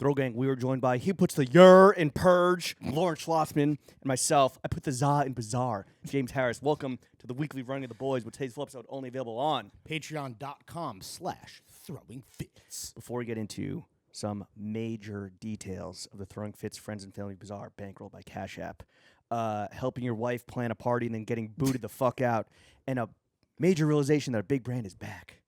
Throw Gang, we were joined by, he puts the yer in Purge, Lawrence Schlossman, and myself. I put the za in Bazaar, James Harris. Welcome to the weekly running of the boys, with today's full episode only available on Patreon.com/throwingfits. Before we get into some major details of the Throwing Fits Friends and Family Bazaar, bankrolled by Cash App, helping your wife plan a party and then getting booted the fuck out, and a major realization that a big brand is back.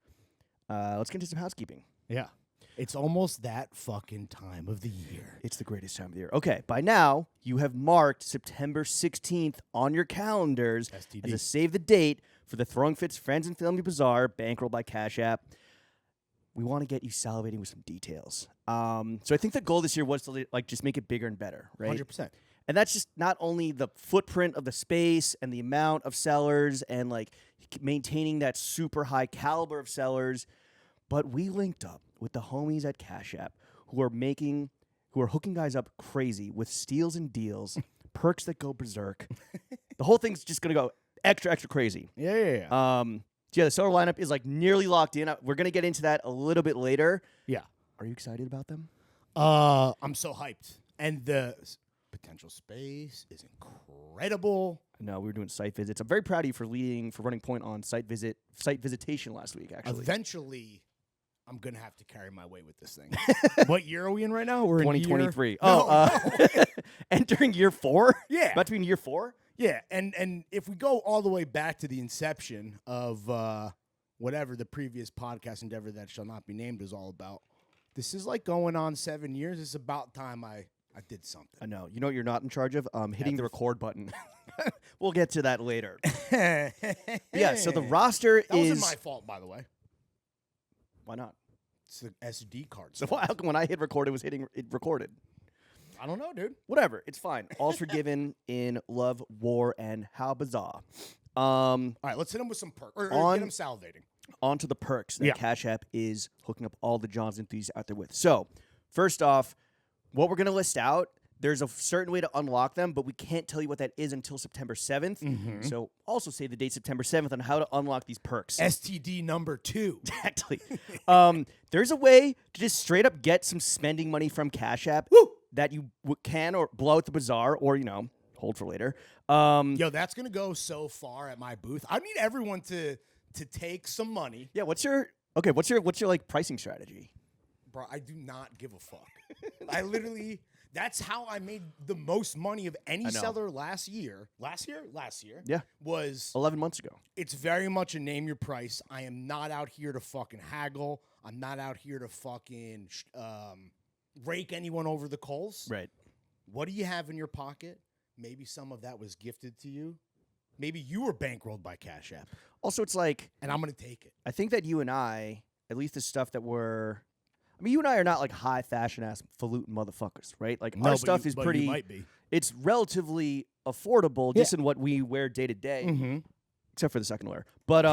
Let's get into some housekeeping. Yeah. It's almost that fucking time of the year. It's the greatest time of the year. Okay, by now, you have marked September 16th on your calendars STD. as a save the date for the Throwing Fits Friends and Family Bazaar, bankrolled by Cash App. We want to get you salivating with some details. So I think the goal this year was to just make it bigger and better, right? 100%. And that's just not only the footprint of the space and the amount of sellers and maintaining that super high caliber of sellers, but we linked up with the homies at Cash App who are hooking guys up crazy with steals and deals, perks that go berserk. The whole thing's just gonna go extra crazy. Yeah. The seller lineup is nearly locked in. We're gonna get into that a little bit later. Yeah. Are you excited about them? I'm so hyped. And the potential space is incredible. No, we were doing site visits. I'm very proud of you for running point on site visitation last week, actually. Eventually, I'm going to have to carry my weight with this thing. What year are we in right now? We're 2023. in No. Entering year 4? Yeah. About to be in year 4? Yeah, and if we go all the way back to the inception of whatever the previous podcast endeavor that shall not be named is all about, this is going on 7 years. It's about time I did something. I know. You know what you're not in charge of? Hitting the record button. We'll get to that later. Yeah, so the roster that wasn't my fault, by the way. Why not? It's the SD card. So how come when I hit record, it recorded? I don't know, dude. Whatever. It's fine. All's forgiven in love, war, and how bizarre. All right, let's hit him with some perks. Or get him salivating. On to the perks that Cash App is hooking up all the Johns enthusiasts out there with. So, first off, what we're going to list out, there's a certain way to unlock them, but we can't tell you what that is until September 7th. Mm-hmm. So also save the date September 7th on how to unlock these perks. STD number 2. Exactly. There's a way to just straight up get some spending money from Cash App that you can or blow at the Bazaar or, hold for later. Yo, that's going to go so far at my booth. I need everyone to take some money. Yeah, what's your pricing strategy? Bro, I do not give a fuck. That's how I made the most money of any seller last year. Last year? Yeah. Was 11 months ago. It's very much a name your price. I am not out here to fucking haggle. I'm not out here to fucking rake anyone over the coals. Right. What do you have in your pocket? Maybe some of that was gifted to you. Maybe you were bankrolled by Cash App. Also, it's and I'm going to take it. I think that you and I, at least the stuff that you and I are not high fashion ass falutin motherfuckers, right? Our stuff is pretty. You might be. It's relatively affordable, just in what we wear day to day, except for the second wear. But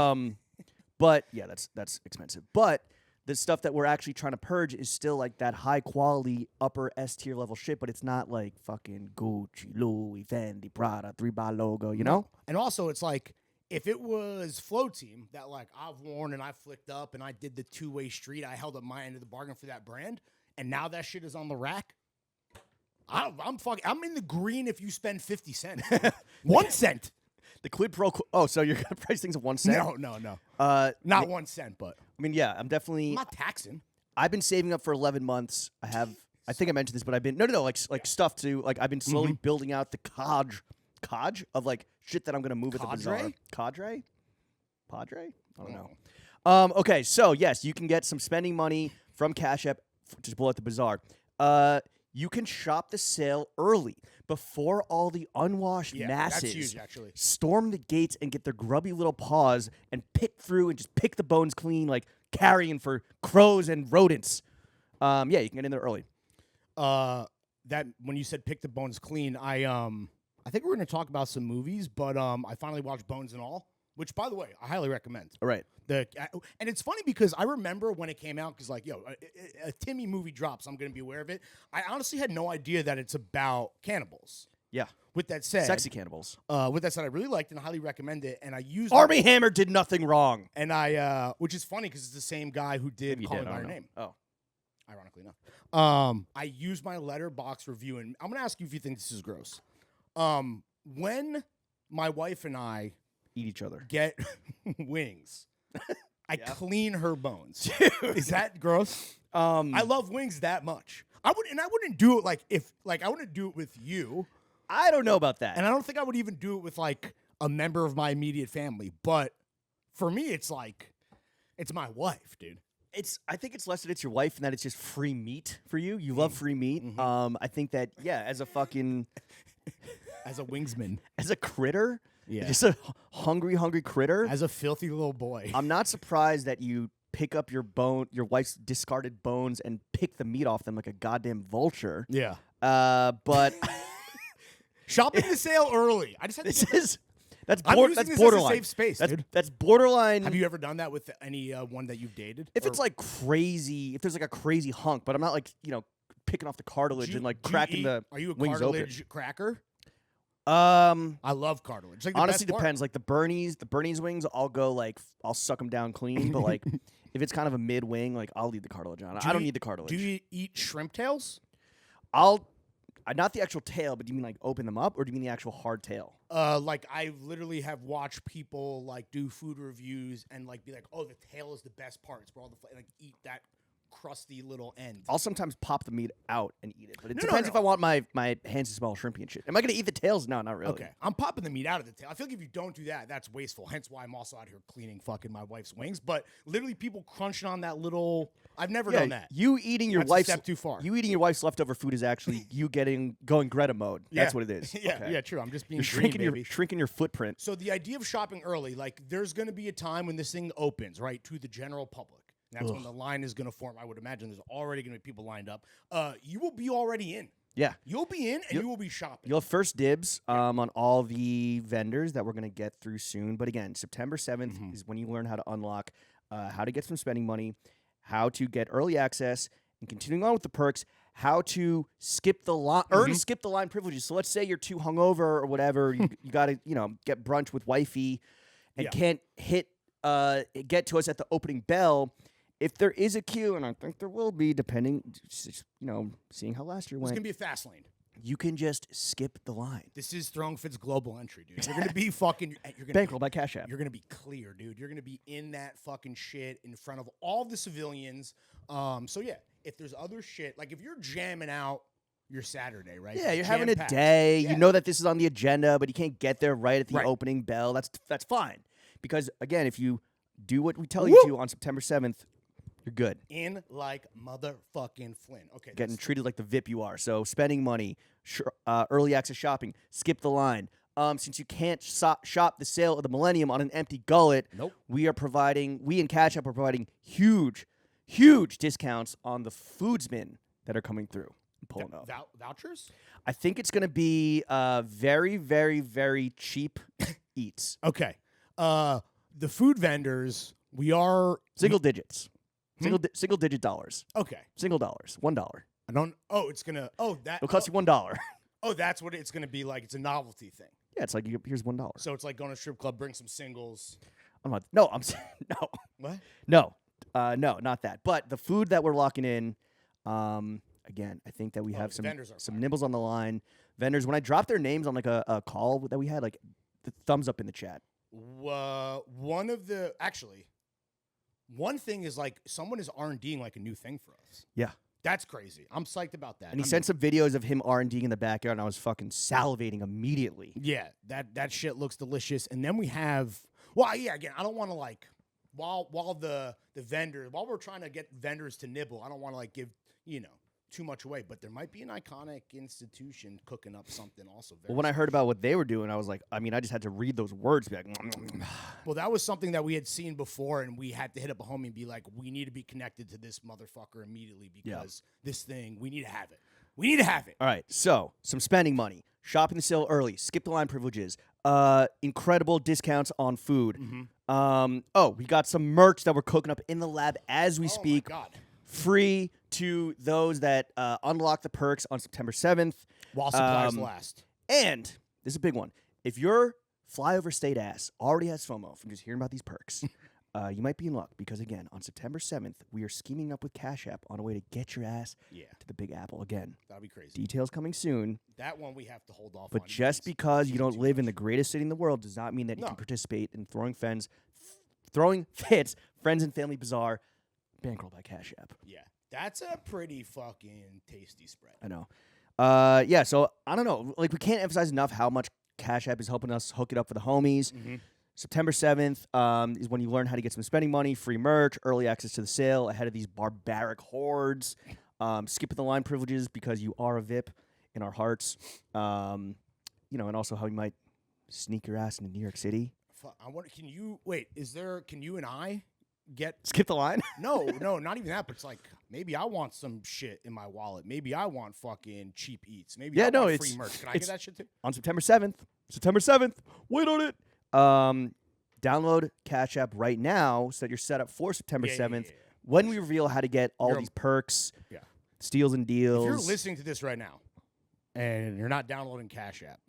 yeah, that's expensive. But the stuff that we're actually trying to purge is still that high quality upper S tier level shit, but it's not fucking Gucci, Louis, Fendi, Prada, 3-Bar logo, you know? And also, it's if it was Flow Team that I've worn and I flicked up and I did the two-way street, I held up my end of the bargain for that brand, and now that shit is on the rack, I'm in the green if you spend 50 cents. 1 cent. The quid pro quo. Oh, so you're going to price things at 1 cent? No. Not 1 cent, but. I'm not taxing. I've been saving up for 11 months. I think I mentioned this, but I've been, like stuff too. I've been slowly building out the cadre of shit that I'm going to move at the Bazaar. Cadre? Padre? I don't know. Okay, so yes, you can get some spending money from Cash App to pull at the Bazaar. You can shop the sale early before all the unwashed masses that's huge, actually. Storm the gates and get their grubby little paws and pick through and just pick the bones clean, carrion for crows and rodents. You can get in there early. That when you said pick the bones clean, I think we're going to talk about some movies, but I finally watched Bones and All, which, by the way, I highly recommend. All right. And it's funny because I remember when it came out, because a Timmy movie drops, I'm going to be aware of it. I honestly had no idea that it's about cannibals. Yeah. With that said, sexy cannibals. With that said, I really liked it and highly recommend it. And I used Armie Hammer did nothing wrong. And which is funny because it's the same guy who did Call Me by Your Name. Oh. ironically enough. I use my letterbox review, and I'm gonna ask you if you think this is gross. When my wife and I Eat each other. get wings, I clean her bones. Dude. Is that gross? I love wings that much. I wouldn't do it I wouldn't do it with you, I don't know about that. and I don't think I would even do it with like a member of my immediate family. But for me, it's my wife, dude. I think it's less that it's your wife and that it's just free meat for you. You love free meat. I think that as a fucking As a wingsman, as a critter, Yeah. just a hungry critter. as a filthy little boy. I'm not surprised that you pick up your wife's discarded bones and pick the meat off them like a goddamn vulture. Yeah. But Shopping the sale early. I just had to that's I'm using that's this borderline. as a safe space, that's, dude. that's borderline. Have you ever done that with any one that you've dated? If it's like crazy, if there's like a crazy hunk, but I'm not like picking off the cartilage and like cracking the Are you a wings cartilage cracker? open. I love cartilage. It's like the Honestly, best part. depends. Like the Bernie's wings, I'll suck them down clean. But like, if it's kind of a mid wing, like I'll leave the cartilage on. I don't need the cartilage. Do you eat shrimp tails? Not the actual tail, but do you mean like open them up, or do you mean the actual hard tail? Like I literally have watched people like do food reviews and like be like, "Oh, the tail is the best part. It's where all the like eat that crusty little end." I'll sometimes pop the meat out and eat it, but it No, depends no. if I want my hands to smell shrimpy and shit. Am I gonna eat the tails? No, not really. Okay, I'm popping the meat out of the tail. I feel like if you don't do that, that's wasteful. Hence why I'm also out here cleaning fucking my wife's wings. But literally, people crunching on that little. I've never done that. You eating your That's a wife's step too far. You eating your wife's leftover food is actually you going Greta mode. That's what it is. Yeah, Okay. yeah, true. I'm just being You're shrinking green, shrinking your footprint. So the idea of shopping early, like there's going to be a time when this thing opens, right, to the general public. And that's when the line is going to form. I would imagine there's already going to be people lined up. You will be already in. Yeah. You'll be in and you will be shopping. You'll have first dibs on all the vendors that we're going to get through soon. But again, September 7th is when you learn how to unlock, how to get some spending money, how to get early access, and continuing on with the perks, how to skip the line, earn skip the line privileges. So let's say you're too hungover or whatever, you got to get brunch with wifey, and can't get to us at the opening bell. If there is a queue, and I think there will be, depending, seeing how last year It's went, going to be a fast lane. you can just skip the line. This is Throwing Fit's global entry, dude. You're going to be fucking. You're gonna Bankroll by Cash App. You're going to be clear, dude. You're going to be in that fucking shit in front of all the civilians. So yeah, if there's other shit, like if you're jamming out your Saturday, right? Yeah, you're having a Jam-packed. day. Yeah. You know that this is on the agenda, but you can't get there right at the opening bell. That's fine. Because again, if you do what we tell you to on September 7th, you're good. In like motherfucking Flynn. Okay. Getting treated like the VIP you are. So spending money, early access shopping, skip the line. Since you can't shop the sale of the Millennium on an empty gullet, we and Cash App are providing huge discounts on the foodsmen that are coming through and pulling up. Vouchers? I think it's going to be very, very, very cheap eats. Okay. The food vendors, we are Single digits. Single digit dollars. okay. Single dollars. $1. I don't. Oh, it's gonna. Oh, that. It'll cost you $1. Oh, that's what it's gonna be like. It's a novelty thing. Yeah, it's like here's $1. So it's like going to a strip club, bring some singles. I'm not. No, I'm no. What? No, not that. But the food that we're locking in. Again, I think that we have some nibbles on the line. Vendors. When I dropped their names on like a call that we had, like the thumbs up in the chat. One thing is like someone is R&Ding like a new thing for us. Yeah. That's crazy. I'm psyched about that. And he sent some videos of him R&Ding in the backyard, and I was fucking salivating immediately. Yeah, that shit looks delicious. And then we have, again, I don't want to like, while we're trying to get vendors to nibble, I don't want to like give, too much away. But there might be an iconic institution cooking up something also. Well, when I heard about what they were doing, I was like, I just had to read those words. Be like, well, that was something that we had seen before, and we had to hit up a homie and be like, we need to be connected to this motherfucker immediately because this thing, we need to have it. We need to have it. All right, so some spending money, shopping the sale early, skip the line privileges, incredible discounts on food. We got some merch that we're cooking up in the lab as we speak. Oh, my God. Free to those that unlock the perks on September 7th. While supplies last. And this is a big one. If your flyover state ass already has FOMO from just hearing about these perks, you might be in luck because, again, on September 7th, we are scheming up with Cash App on a way to get your ass to the Big Apple again. That'll be crazy. Details coming soon. That one we have to hold off on. But just because you don't live in the greatest city in the world does not mean that you can participate in throwing fits, friends and family bazaar, bankrolled by Cash App. Yeah, that's a pretty fucking tasty spread. I know. Yeah, so I don't know. Like, we can't emphasize enough how much Cash App is helping us hook it up for the homies. Mm-hmm. September 7th is when you learn how to get some spending money, free merch, early access to the sale ahead of these barbaric hordes, skipping the line privileges because you are a VIP in our hearts, and also how you might sneak your ass into New York City. Can you and I skip the line? No, not even that. But it's like maybe I want some shit in my wallet. Maybe I want fucking cheap eats. Maybe I want free merch. Can I get that shit too? On September 7th. Wait on it. Download Cash App right now so that you're set up for September 7th when we reveal how to get all these perks, steals and deals. If you're listening to this right now and you're not downloading Cash App,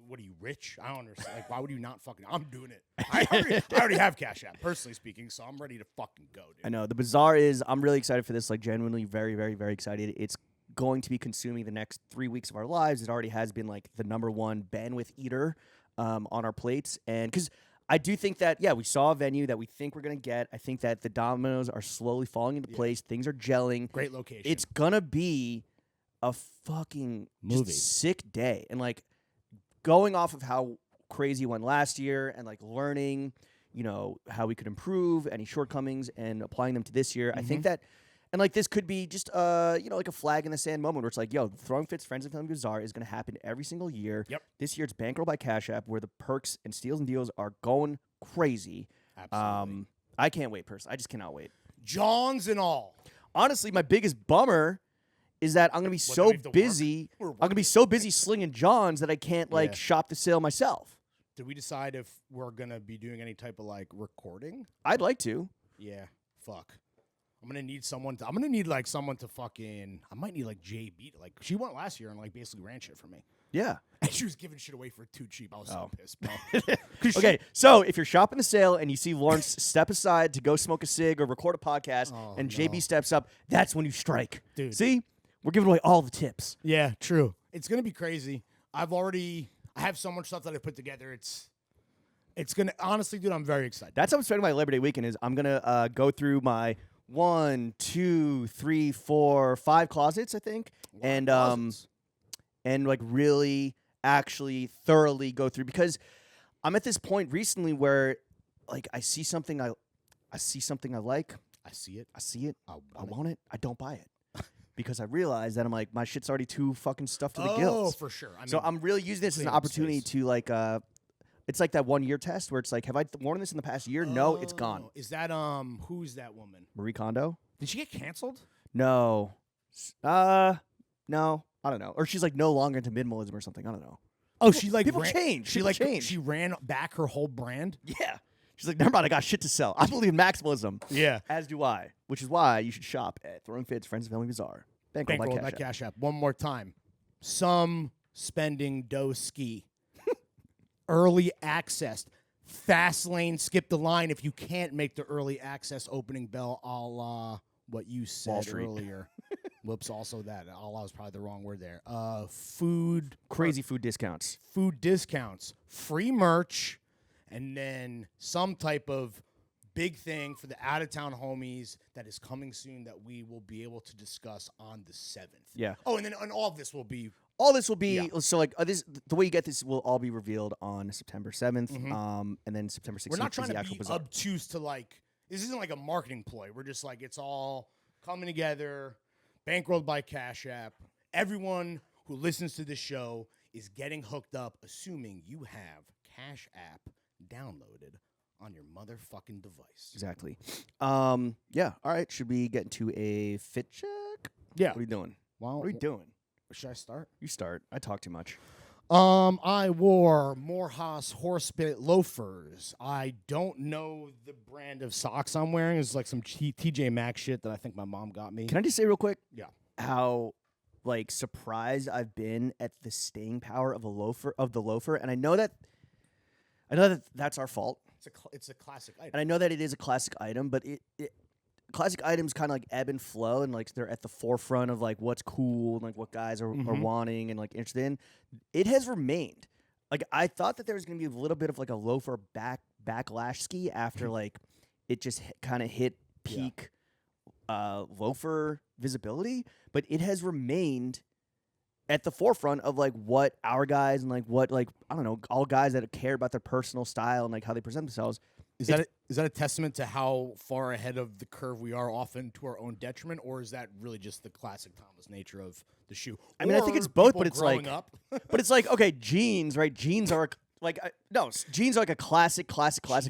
what are you, rich? I don't understand. Like, why would you not fucking... I'm doing it. I already have Cash App, personally speaking, so I'm ready to fucking go, dude. I know. The Bazaar is... I'm really excited for this, like, genuinely very, very, very excited. It's going to be consuming the next 3 weeks of our lives. It already has been, like, the #1 bandwidth eater on our plates. And because I do think that, we saw a venue that we think we're going to get. I think that the dominoes are slowly falling into place. Things are gelling. Great location. It's going to be a fucking movie. Sick day. And, like, going off of how crazy it went last year and, like, learning, how we could improve any shortcomings and applying them to this year, I think that, and, like, this could be just, like a flag in the sand moment where it's like, Throwing Fits Friends and Family Bazaar is going to happen every single year. Yep. This year it's bankrolled by Cash App where the perks and steals and deals are going crazy. Absolutely. I can't wait, personally. I just cannot wait. Johns and all. Honestly, my biggest bummer is that I'm going to be so busy. I'm going to be so busy slinging Johns that I can't, shop the sale myself. Did we decide if we're going to be doing any type of, recording? I'd like to. Yeah. Fuck. I'm gonna need someone to fucking. I might need JB to she went last year and basically ran shit for me. Yeah, and she was giving shit away for too cheap. I was so pissed, bro. Okay, so if you're shopping the sale and you see Lawrence step aside to go smoke a cig or record a podcast, and JB steps up, that's when you strike, dude. See, we're giving away all the tips. Yeah, true. It's gonna be crazy. I have so much stuff that I put together. It's gonna honestly, dude. I'm very excited. That's how I'm spending my Labor Day weekend. Is I'm gonna go through my 1, 2, 3, 4, 5 closets, I think, and really actually thoroughly go through, because I'm at this point recently where I see something I like, I see it, I want it, I don't buy it. Because I realize that I'm like, my shit's already too fucking stuffed to the gills. Oh, for sure. So I'm really using this as an opportunity to it's like that 1 year test where it's like, have I worn this in the past year? No, it's gone. Is that who's that woman? Marie Kondo? Did she get canceled? No. No. I don't know. Or she's no longer into minimalism or something. I don't know. Oh, she people change. She ran back her whole brand. Yeah. She's like, never mind, I got shit to sell. I believe in maximalism. Yeah. As do I. Which is why you should shop at Throwing Fits Friends and Family Bazaar. Bankroll by Cash App. One more time. Some spending dough ski. Early access. Fast lane, skip the line if you can't make the early access opening bell a la what you said earlier. Whoops, also that. A la was probably the wrong word there. Crazy food discounts. Food discounts. Free merch. And then some type of big thing for the out-of-town homies that is coming soon that we will be able to discuss on the 7th. Yeah. Oh, and then all of this will be... So this, the way you get this will all be revealed on September 7th, and then September 16th. We're not trying is the to actual be Bazaar. obtuse to this isn't like a marketing ploy. We're just it's all coming together, bankrolled by Cash App. Everyone who listens to this show is getting hooked up, assuming you have Cash App downloaded on your motherfucking device. Exactly. Yeah. All right. Should we get into a fit check? Yeah. What are you doing? Well, what are you doing? Should I start? You start. I talk too much. I wore Morehouse Horsebit loafers. I don't know the brand of socks I'm wearing. It's some TJ Maxx shit that I think my mom got me. Can I just say real quick? Yeah. How surprised I've been at the staying power of the loafer, and I know that that's our fault. It's a classic item. And I know that it is a classic item, but classic items kind of like ebb and flow, and like they're at the forefront of like what's cool and like what guys are wanting and like interested in. It has remained. Like I thought that there was gonna be a little bit of like a loafer backlash ski after like it just kind of hit peak loafer visibility, but it has remained at the forefront of like what our guys and like what like I don't know, all guys that care about their personal style and like how they present themselves. Is that a testament to how far ahead of the curve we are, often to our own detriment, or is that really just the classic timeless nature of the shoe? I mean, I think it's both, but it's like, but it's like okay, jeans, right? Jeans are like jeans are like a classic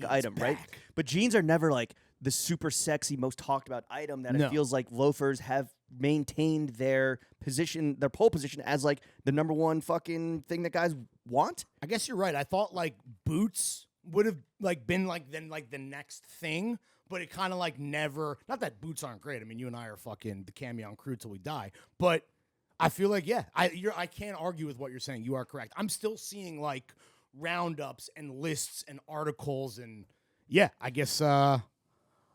item, back. right? But jeans are never like the super sexy, most talked about item that it feels like loafers have maintained their position, their pole position as like the number one fucking thing that guys want. I guess you're right. I thought like boots would have like been like then like the next thing, but it kind of like never. Not that boots aren't great. I mean, you and I are fucking the camion crew till we die. But I feel like I can't argue with what you're saying. You are correct. I'm still seeing like roundups and lists and articles and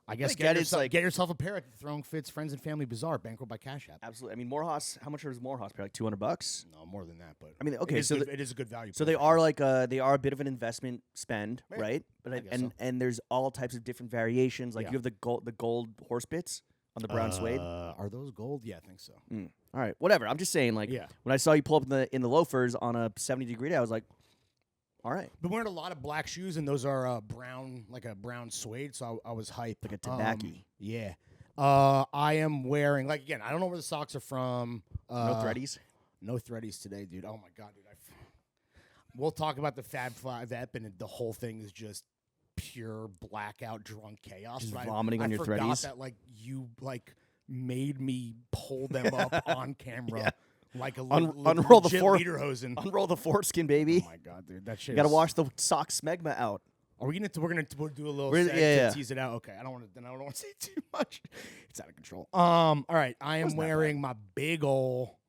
I guess get yourself a pair at the Throwing Fits Friends and Family Bazaar, bankrolled by Cash App. Absolutely. I mean, Morehouse. How much does Morehouse pay? Like $200? No, more than that. But I mean, okay, it is a good value. So they are like they are a bit of an investment spend, right? But I guess so. and there's all types of different variations. Like you have the gold horse bits on the brown suede. Are those gold? Yeah, I think so. All right, whatever. I'm just saying, like when I saw you pull up in the loafers on a 70-degree day, I was like, all right. Been wearing a lot of black shoes, and those are brown, like a brown suede. So I was hyped, like a tobacco. Yeah. I am wearing I don't know where the socks are from. No threadies. No threadies today, dude. Oh my god, dude. We'll talk about the Fab Five ep, and the whole thing is just pure blackout drunk chaos. Just vomiting on your threadies. I forgot that you made me pull them up on camera. Like a unroll the lederhosen. Unroll the foreskin, baby. Oh my god, dude, that shit. You gotta wash the sock smegma out. Are we gonna? We're gonna do a little to tease it out. Okay, I don't want to say too much. It's out of control. All right, I am wearing my big ol'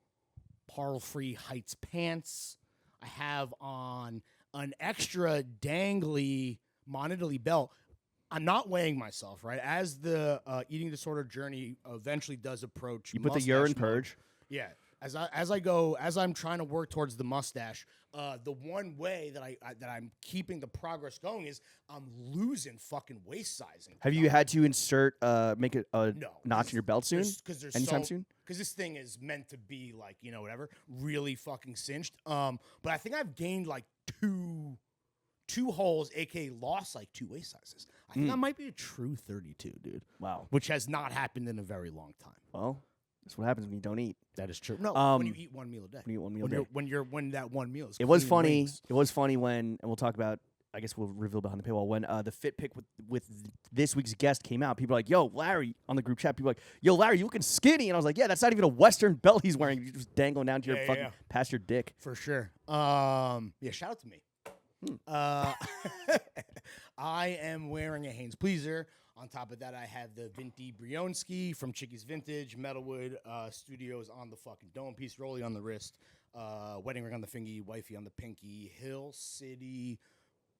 Parle Free Heights pants. I have on an extra dangly monetized belt. I'm not weighing myself, right? As the eating disorder journey eventually does approach, you put the urine purge. Yeah. As I'm trying to work towards the mustache, the one way that I'm keeping the progress going is I'm losing fucking waist sizing. Have you had to insert make a notch in your belt soon? Anytime soon? Because this thing is meant to be like whatever, really fucking cinched. But I think I've gained like two holes, aka lost like 2 waist sizes. I think that might be a true 32, dude. Wow, which has not happened in a very long time. Well. That's what happens when you don't eat. That is true. No, when you eat one meal a day. When you eat one meal a day. When that one meal is. It was funny. Wings. It was funny when, and we'll talk about. I guess we'll reveal behind the paywall when the fit pick with this week's guest came out. People were like, "Yo, Larry!" On the group chat, people were like, "Yo, Larry, you looking skinny?" And I was like, "Yeah, that's not even a Western belt he's wearing. You're just dangling down to your fucking past your dick." For sure. Shout out to me. I am wearing a Hanes Pleaser. On top of that, I have the Vinty Brionski from Chicky's Vintage, Metalwood Studios on the fucking dome piece, Rolly on the wrist, wedding ring on the fingy, wifey on the pinky, Hill City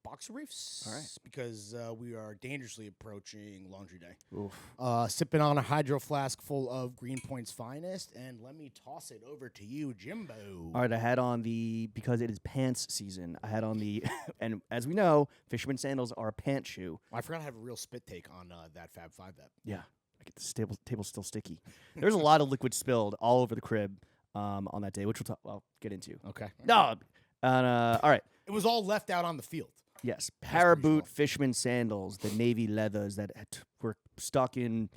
boxer briefs. All right. Because we are dangerously approaching laundry day. Oof. Sipping on a hydro flask full of Greenpoint's finest, and let me toss it over to you, Jimbo. All right, I had on because it is pants season, I had on and as we know, fisherman sandals are a pant shoe. I forgot to have a real spit take on that Fab Five ep. Yeah, I get the table still sticky. There's a lot of liquid spilled all over the crib on that day, which we'll get into. Okay. No, all right. It was all left out on the field. Yes, Paraboot fisherman sandals, the navy leathers that were stuck in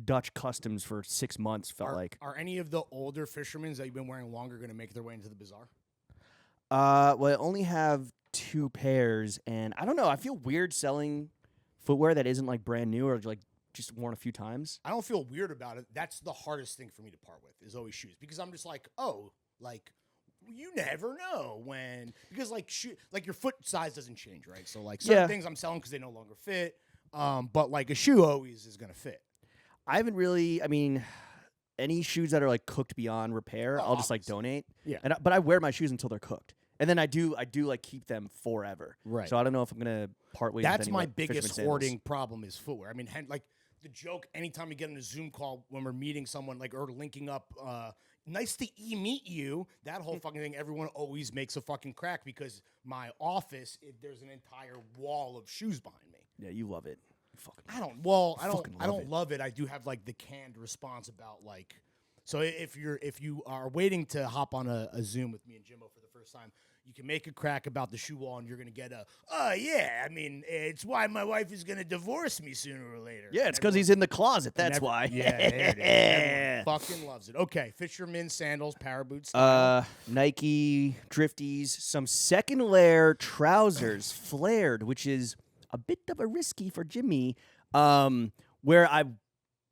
Dutch customs for 6 months. Are any of the older fishermen that you've been wearing longer going to make their way into the Bazaar? Well, I only have 2 pairs, and I don't know. I feel weird selling footwear that isn't like brand new or like just worn a few times. I don't feel weird about it. That's the hardest thing for me to part with is always shoes, because I'm just like, you never know when, because your foot size doesn't change, right? So certain things I'm selling because they no longer fit, but like a shoe always is gonna fit. I haven't really, any shoes that are like cooked beyond repair, I'll just like donate. Yeah. But I wear my shoes until they're cooked, And then I do like keep them forever. Right. So I don't know if I'm gonna part ways. That's with any, my like, biggest fisherman sandals. hoarding problem is footwear. I mean, like the joke anytime we get on a Zoom call when we're meeting someone like or linking up. Nice to meet you. That whole fucking thing. Everyone always makes a fucking crack because my office, there's an entire wall of shoes behind me. Yeah, you love it. You fucking I don't. Well, I don't. fucking I love don't it. love it. I do have like the canned response about like. So if you are waiting to hop on a Zoom with me and Jimbo for the first time, you can make a crack about the shoe wall, and you're gonna get a. Oh yeah, I mean it's why my wife is gonna divorce me sooner or later. Yeah, it's because he's in the closet. That's why. Yeah, there it is. Everyone fucking loves it. Okay, fisherman sandals, para boots. Style. Nike drifties, some second layer trousers, flared, which is a bit of a risky for Jimmy. Where I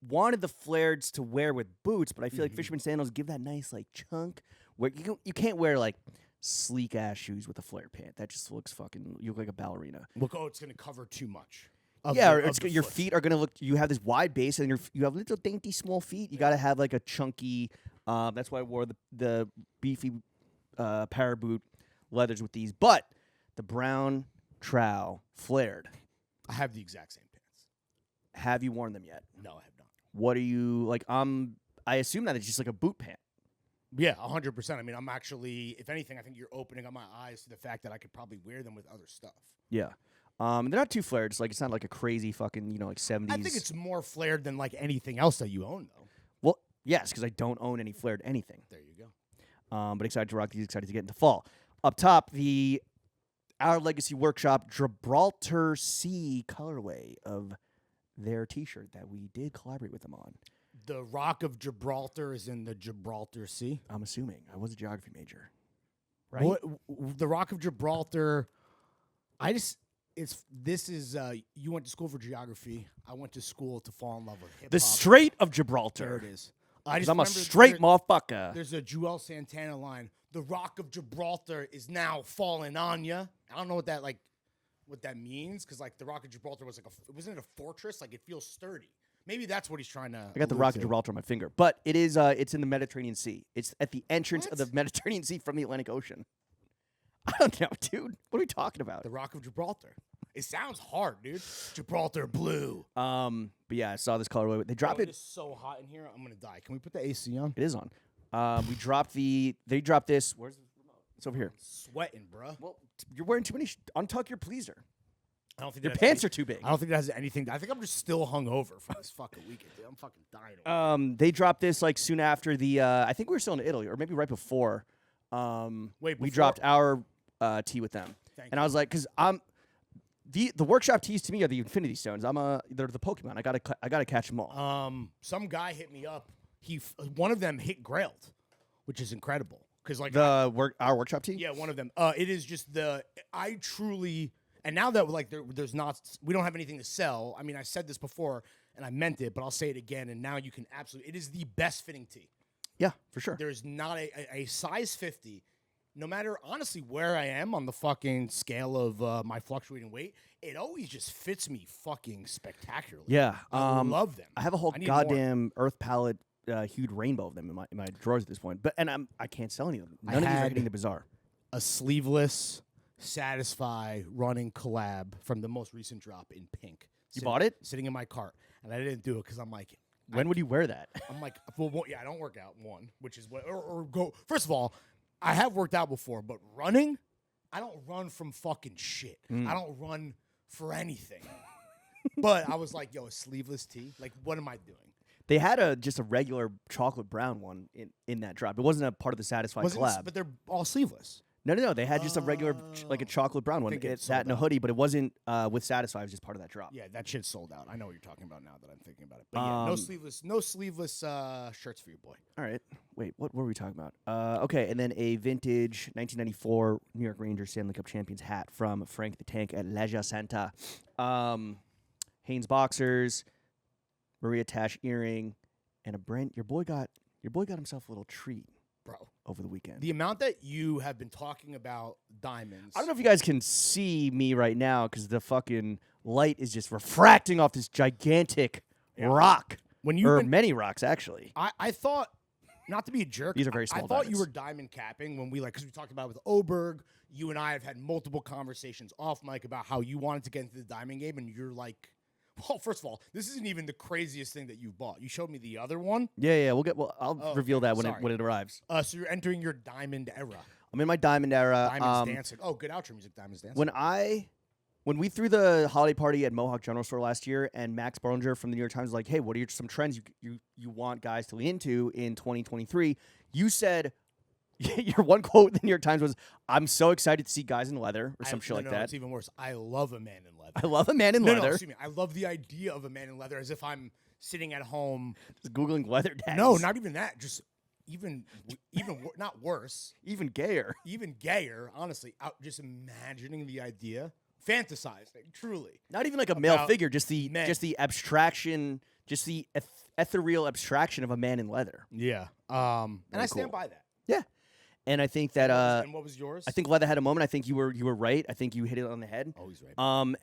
wanted the flareds to wear with boots, but I feel like fisherman sandals give that nice like chunk where you can't wear like sleek ass shoes with a flared pant. That just looks fucking. You look like a ballerina. Look, it's gonna cover too much. Your feet are gonna look. You have this wide base, and you have little dainty small feet. You got to have like a chunky. That's why I wore the beefy para boot leathers with these. But the brown trowel flared. I have the exact same pants. Have you worn them yet? No, I have not. What are you like? I assume that it's just like a boot pant. Yeah, 100%. I mean, I'm actually, if anything, I think you're opening up my eyes to the fact that I could probably wear them with other stuff. Yeah. They're not too flared. It's not like a crazy fucking, like 70s. I think it's more flared than like anything else that you own, though. Well, yes, because I don't own any flared anything. There you go. But excited to rock these, excited to get into fall. Up top, Our Legacy Workshop Gibraltar Sea colorway of their T-shirt that we did collaborate with them on. The Rock of Gibraltar is in the Gibraltar Sea. I'm assuming. I was a geography major. Right? The Rock of Gibraltar, you went to school for geography. I went to school to fall in love with hip-hop. The Strait of Gibraltar. There it is. I'm a straight motherfucker. There's a Joel Santana line. The Rock of Gibraltar is now falling on ya. I don't know what that means, because like the Rock of Gibraltar was wasn't it a fortress? Like it feels sturdy. Maybe that's what he's trying to. I got the Rock of Gibraltar on my finger, but it is. It's in the Mediterranean Sea. It's at the entrance of the Mediterranean Sea from the Atlantic Ocean. I don't know, dude. What are we talking about? The Rock of Gibraltar. It sounds hard, dude. Gibraltar blue. But yeah, I saw this colorway. They dropped it. It is so hot in here. I'm gonna die. Can we put the AC on? It is on. They dropped this. Where's the remote? It's over here. Sweating, bruh. Well, you're wearing too many. Untuck your pleaser. I don't think Your pants are too big. I don't think that has anything. I think I'm just still hungover from this fucking weekend, dude. I'm fucking dying. They dropped this like soon after the. I think we were still in Italy, or maybe right before. We dropped our tee with them, and I was like, because the workshop tees to me are the Infinity Stones. They're the Pokemon. I gotta catch them all. Some guy hit me up. One of them hit Grailed, which is incredible. Because like our workshop tee. Yeah, one of them. It is just I truly. And now that like we don't have anything to sell. I mean, I said this before and I meant it, but I'll say it again. And now you can it is the best fitting tee. Yeah, for sure. There's not a size 50, no matter honestly where I am on the fucking scale of my fluctuating weight. It always just fits me fucking spectacularly. Yeah, I love them. I have a whole goddamn Earth palette hued rainbow of them in my drawers at this point. But I can't sell any of them. None of these are hitting the Bazaar. A sleeveless Satisfy running collab from the most recent drop in pink. You bought it? Sitting in my cart. And I didn't do it because I'm like... When would you wear that? I'm like, well, yeah, I don't work out, one, which is what... Or go... First of all, I have worked out before, but running? I don't run from fucking shit. I don't run for anything. But I was like, yo, a sleeveless tee? Like, what am I doing? They had just a regular chocolate brown one in that drop. It wasn't a part of the Satisfy collab. But they're all sleeveless. No. They had just a regular, like a chocolate brown one. It's that and a hoodie, but it wasn't with Satisfy. It was just part of that drop. Yeah, that shit sold out. I know what you're talking about now that I'm thinking about it. But yeah, no sleeveless shirts for your boy. All right. Wait, what were we talking about? Okay, and then a vintage 1994 New York Rangers Stanley Cup champions hat from Frank the Tank at Legia Santa. Hanes boxers, Maria Tash earring, and a Brent. Your boy got himself a little treat. Bro, over the weekend. The amount that you have been talking about diamonds. I don't know if you guys can see me right now because the fucking light is just refracting off this gigantic rock. Many rocks, actually. I thought not to be a jerk. These are very small I thought you diamonds. were diamond capping when because we talked about it with Oberg. You and I have had multiple conversations off mic about how you wanted to get into the diamond game, and you're like, well, first of all, this isn't even the craziest thing that you've bought. You showed me the other one. Yeah. I'll reveal that when it arrives. So you're entering your diamond era. I'm in my diamond era. Diamonds dancing. Oh, good outro music. Diamonds dancing. When we threw the holiday party at Mohawk General Store last year, and Max Bollinger from the New York Times was like, "Hey, what are some trends you want guys to lean into in 2023?" You said your one quote in the New York Times was, "I'm so excited to see guys in leather," or some shit like that. It's even worse. I love a man in leather. I love a man in leather. No, excuse me. I love the idea of a man in leather as if I'm sitting at home just googling leather tags. No, not even that. Just even not worse. Even gayer. Even gayer. Honestly, just imagining the idea. Fantasizing, truly. Not even like a male figure, just the abstraction, just the ethereal abstraction of a man in leather. Yeah. And I stand by that. Yeah. And I think that and what was yours? I think leather had a moment. I think you were right. I think you hit it on the head. Always right.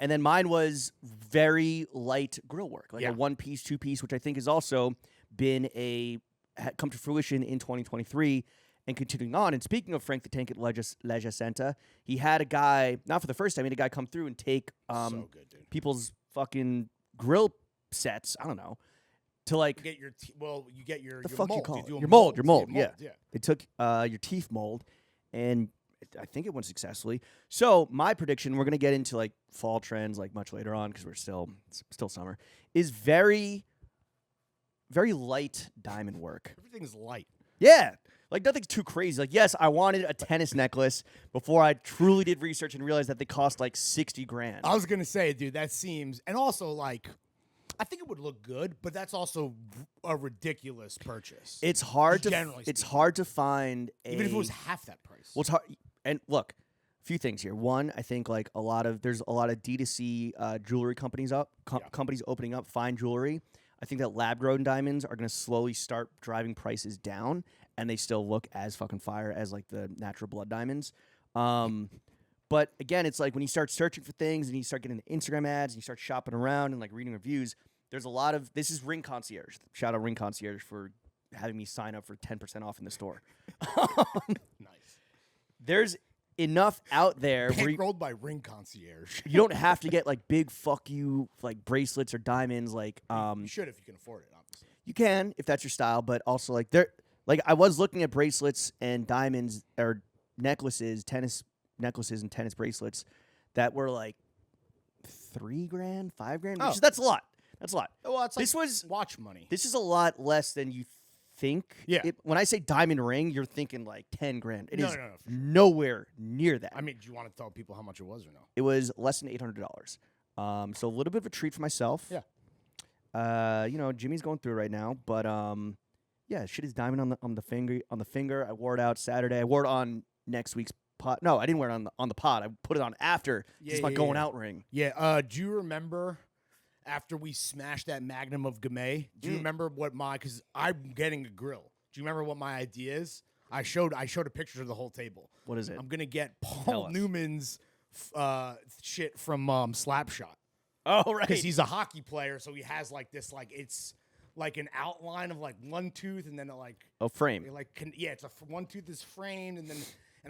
And then mine was very light grill work, like a 1-piece, 2-piece, which I think has also been come to fruition in 2023. And continuing on, and speaking of Frank the Tank at Leisure Center, he had a guy, not for the first time, he had a guy come through and take so good, dude. people's fucking grill sets, I don't know, to like... You get your the fuck mold. you call it? Your mold, yeah. They took your teeth mold, and I think it went successfully. So my prediction, we're going to get into like fall trends like much later on because we're still summer, is very, very light diamond work. Everything's light. Yeah. Like, nothing's too crazy. Like, yes, I wanted a tennis necklace before I truly did research and realized that they cost like $60,000. I was going to say, dude, that seems... And also, like, I think it would look good, but that's also a ridiculous purchase. It's hard to find even if it was half that price. Well, it's hard. And look, a few things here. One, I think like there's a lot of D2C jewelry companies companies opening up fine jewelry. I think that lab-grown diamonds are going to slowly start driving prices down, and they still look as fucking fire as like the natural blood diamonds. But again, it's like when you start searching for things and you start getting the Instagram ads and you start shopping around and like reading reviews, there's a lot of... This is Ring Concierge. Shout out Ring Concierge for having me sign up for 10% off in the store. Nice. There's enough out there where rolled by Ring Concierge. You don't have to get like big fuck you like bracelets or diamonds. Like you should if you can afford it. Obviously, you can if that's your style. But also like I was looking at bracelets and diamonds or necklaces, tennis necklaces and tennis bracelets that were like $3,000, $5,000. That's a lot. That's a lot. Well, it's like this was watch money. This is a lot less than you think. Yeah. When I say diamond ring, you're thinking like $10,000. It is for sure. nowhere near that. I mean, do you want to tell people how much it was or no? It was less than $800. So a little bit of a treat for myself. Yeah. Jimmy's going through it right now, but yeah, shit is diamond on the finger. I wore it out Saturday. I wore it on next week's pod. No, I didn't wear it on the pod. I put it on after. It's my going out ring. Yeah. Do you remember after we smashed that Magnum of Gamay? Do you remember what because I'm getting a grill. Do you remember what my idea is? I showed a picture of the whole table. What is it? I'm gonna get Paul Newman's shit from Slapshot. Oh, right. Because he's a hockey player, so he has like this, like it's like an outline of like one tooth, and then frame. It's one tooth is framed, and then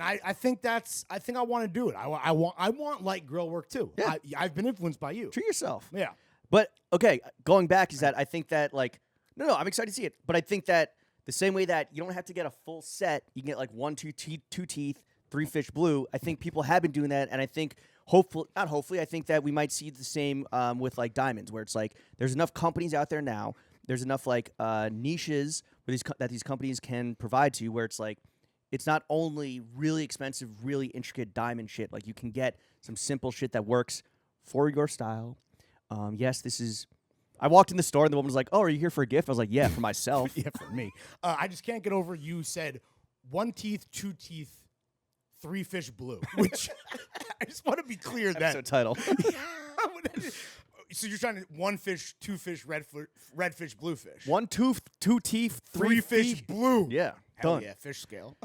I think I want to do it. I want light grill work too. Yeah. I've been influenced by you. Treat yourself. Yeah. But okay, going back is that I think that like no, I'm excited to see it. But I think that the same way that you don't have to get a full set, you can get like 1, 2 teeth, 3 fish blue. I think people have been doing that, and I think I think that we might see the same with like diamonds, where it's like there's enough companies out there now. There's enough like niches where that these companies can provide to you, where it's like it's not only really expensive, really intricate diamond shit. Like you can get some simple shit that works for your style. Yes, this is. I walked in the store and the woman was like, "Oh, are you here for a gift?" I was like, "Yeah, for myself." Yeah, for me. I just can't get over you said 1 teeth, 2 teeth, 3 fish blue, which I just want to be clear that episode title. So you're trying to 1 fish, 2 fish, red fish, blue fish. 1 tooth, 2 teeth, 3 fish blue. Yeah, hell done. Yeah, fish scale.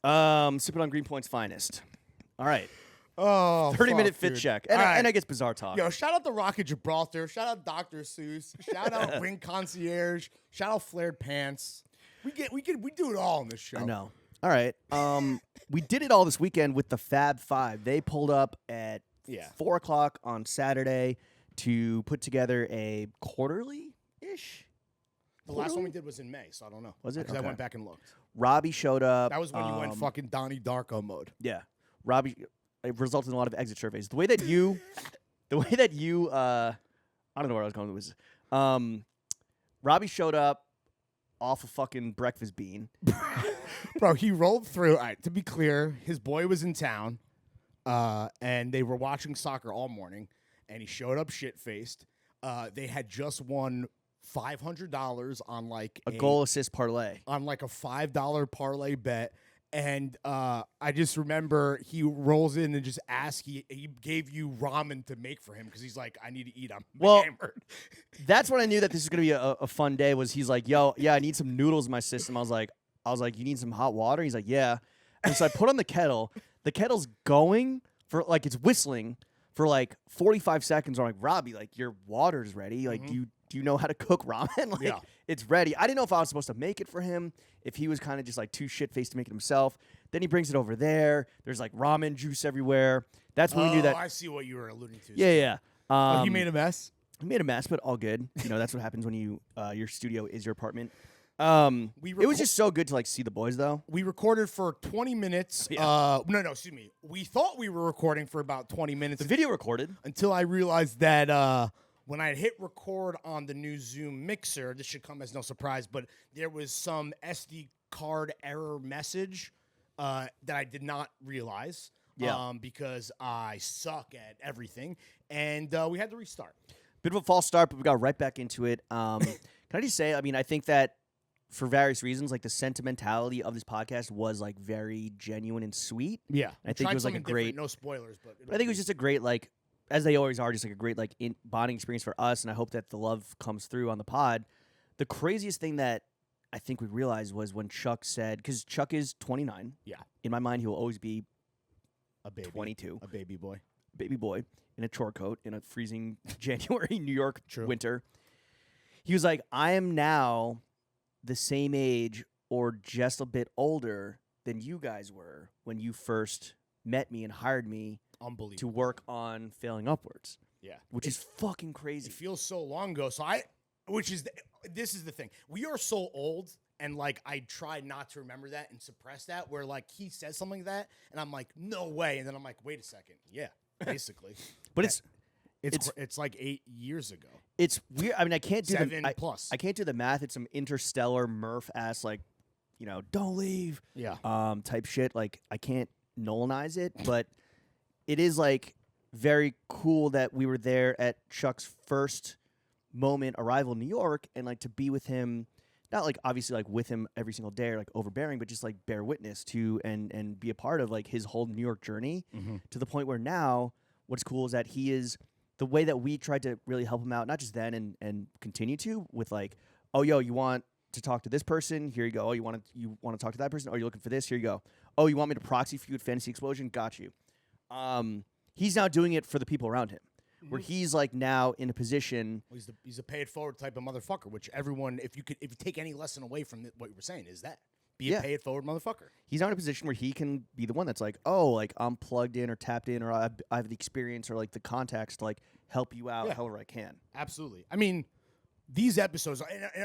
Sipping on Greenpoint's finest. All right. Oh, 30-minute fit check. And I guess Bazaar talk. Yo, shout out the Rock of Gibraltar. Shout out Dr. Seuss. Shout out Ring Concierge. Shout out Flared Pants. We do it all on this show. I know. All right. We did it all this weekend with the Fab Five. They pulled up at 4 o'clock on Saturday to put together a quarterly-ish. The last one we did was in May, so I don't know. Was it? Because I went back and looked. Robbie showed up. That was when you went fucking Donnie Darko mode. Yeah. Robbie, it resulted in a lot of exit surveys. The way that you, I don't know where I was going with this. Robbie showed up off a fucking breakfast bean. Bro, he rolled through. All right, to be clear, his boy was in town, and they were watching soccer all morning, and he showed up shit-faced. They had just won $500 on like a goal assist parlay. On like a $5 parlay bet. And I just remember he rolls in and just asks, he gave you ramen to make for him because he's like, I need to eat. I'm hammered. That's when I knew that this was going to be a fun day. Was he's like, yo, yeah, I need some noodles in my system. I was like, you need some hot water? He's like, yeah. And so I put on the kettle. The kettle's going for like, it's whistling for like 45 seconds. I'm like, Robbie, like your water's ready. Like, do you know how to cook ramen? Like, it's ready. I didn't know if I was supposed to make it for him, if he was kind of just like too shit-faced to make it himself. Then he brings it over there. There's like ramen juice everywhere. That's when we knew that. I see what you were alluding to. Yeah. He made a mess? He made a mess, but all good. You know, that's what happens when you your studio is your apartment. It was just so good to like see the boys though. We recorded for 20 minutes. No, excuse me. We thought we were recording for about 20 minutes. The video recorded. Until I realized that when I hit record on the new Zoom mixer, this should come as no surprise, but there was some SD card error message that I did not realize because I suck at everything, and we had to restart. Bit of a false start, but we got right back into it. Can I just say, I mean, I think that for various reasons, like the sentimentality of this podcast was like very genuine and sweet. Yeah. I think it was like a great, no spoilers, but I think it was just a great, like, as they always are, just like a great like bonding experience for us. And I hope that the love comes through on the pod. The craziest thing that I think we realized was when Chuck said, because Chuck is 29. Yeah. In my mind, he will always be a baby. 22. A baby boy. Baby boy in a chore coat in a freezing January New York winter. He was like, I am now the same age or just a bit older than you guys were when you first met me and hired me to work on Failing Upwards. Yeah. Which is fucking crazy. It feels so long ago. So this is the thing. We are so old, and like I try not to remember that and suppress that, where like he says something like that and I'm like, no way. And then I'm like, wait a second. Yeah, basically. But it's like 8 years ago. It's weird. I mean, I can't do 7 plus. I can't do the math. It's some interstellar Murph ass like, you know, don't leave. Yeah. Type shit. Like I can't Nolanize it, but it is like very cool that we were there at Chuck's first moment arrival in New York, and like to be with him, not like obviously like with him every single day or like overbearing, but just like bear witness to and be a part of like his whole New York journey to the point where now what's cool is that he is the way that we tried to really help him out, not just then and continue to with like, oh, yo, you want to talk to this person? Here you go. Oh, you want to talk to that person? Oh, you're looking for this? Here you go. Oh, you want me to proxy for you at Fantasy Explosion? Got you. He's now doing it for the people around him, where he's like now in a position. Well, he's a pay it forward type of motherfucker, which everyone, if you take any lesson away from what you were saying, is that be a pay it forward motherfucker. He's now in a position where he can be the one that's like, oh, like I'm plugged in or tapped in, or I have the experience or like the contacts to like help you out however I can. Absolutely. I mean, these episodes,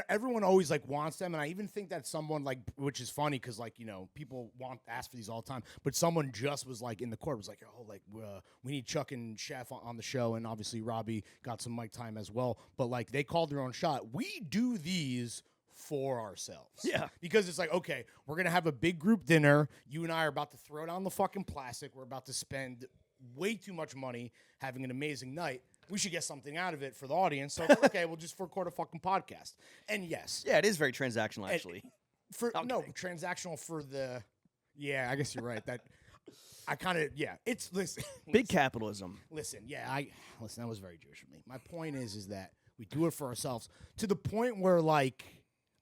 everyone always like wants them, and I even think that someone like, which is funny because like, you know, people ask for these all the time, but someone just was like in the court was like, oh, like we need Chuck and Chef on the show, and obviously Robbie got some mic time as well, but like they called their own shot. We do these for ourselves. Yeah. Because it's like, okay, we're going to have a big group dinner. You and I are about to throw down the fucking plastic. We're about to spend way too much money having an amazing night. We should get something out of it for the audience. So, okay, we'll just record a fucking podcast. And yes. Yeah, it is very transactional, actually. Transactional for the... Yeah, I guess you're right. That I kind of... Yeah, it's... Listen. Big capitalism. Listen, Listen, that was very Jewish of me. My point is that we do it for ourselves to the point where, like,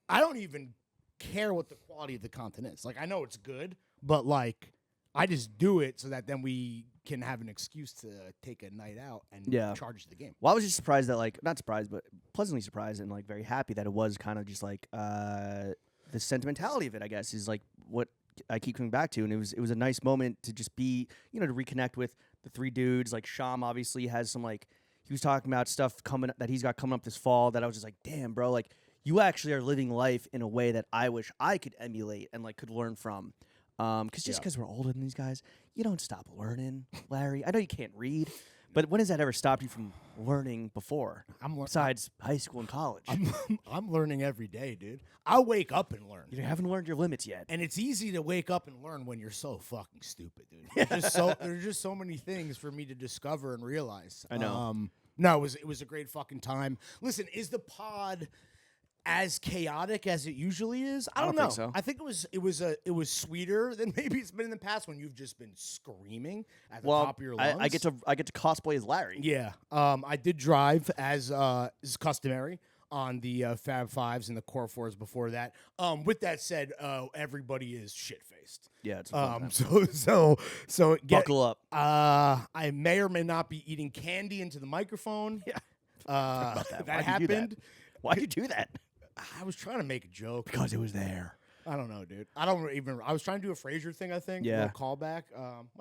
I don't even care what the quality of the content is. Like, I know it's good, but, like, I just do it so that then we can have an excuse to take a night out and charge the game. Well, I was just surprised that, like, not surprised, but pleasantly surprised and, like, very happy that it was kind of just, like, the sentimentality of it, I guess, is like what I keep coming back to, and it was a nice moment to just be, to reconnect with the three dudes. Like Sham obviously has some like he was talking about stuff that he's got coming up this fall that I was just like, damn, bro, like you actually are living life in a way that I wish I could emulate and like could learn from. Because we're older than these guys, you don't stop learning, Larry. I know you can't read, but when has that ever stopped you from learning before? Besides high school and college. I'm learning every day, dude. I wake up and learn. You haven't learned your limits yet. And it's easy to wake up and learn when you're so fucking stupid, dude. There's just so many things for me to discover and realize. I know. No, it was a great fucking time. Listen, is the pod as chaotic as it usually is? I don't know. Think so. I think it was sweeter than maybe it's been in the past when you've just been screaming at the top of your lungs. I get to cosplay as Larry. Yeah. I did drive as is customary on the Fab Fives and the Core Fours before that. With that said, everybody is shit faced. Yeah, it's a fun time. So Buckle up. I may or may not be eating candy into the microphone. Yeah. That happened. Why'd you do that? I was trying to make a joke. Because it was there. I don't know, dude. I was trying to do a Frasier thing, I think. Yeah. A callback.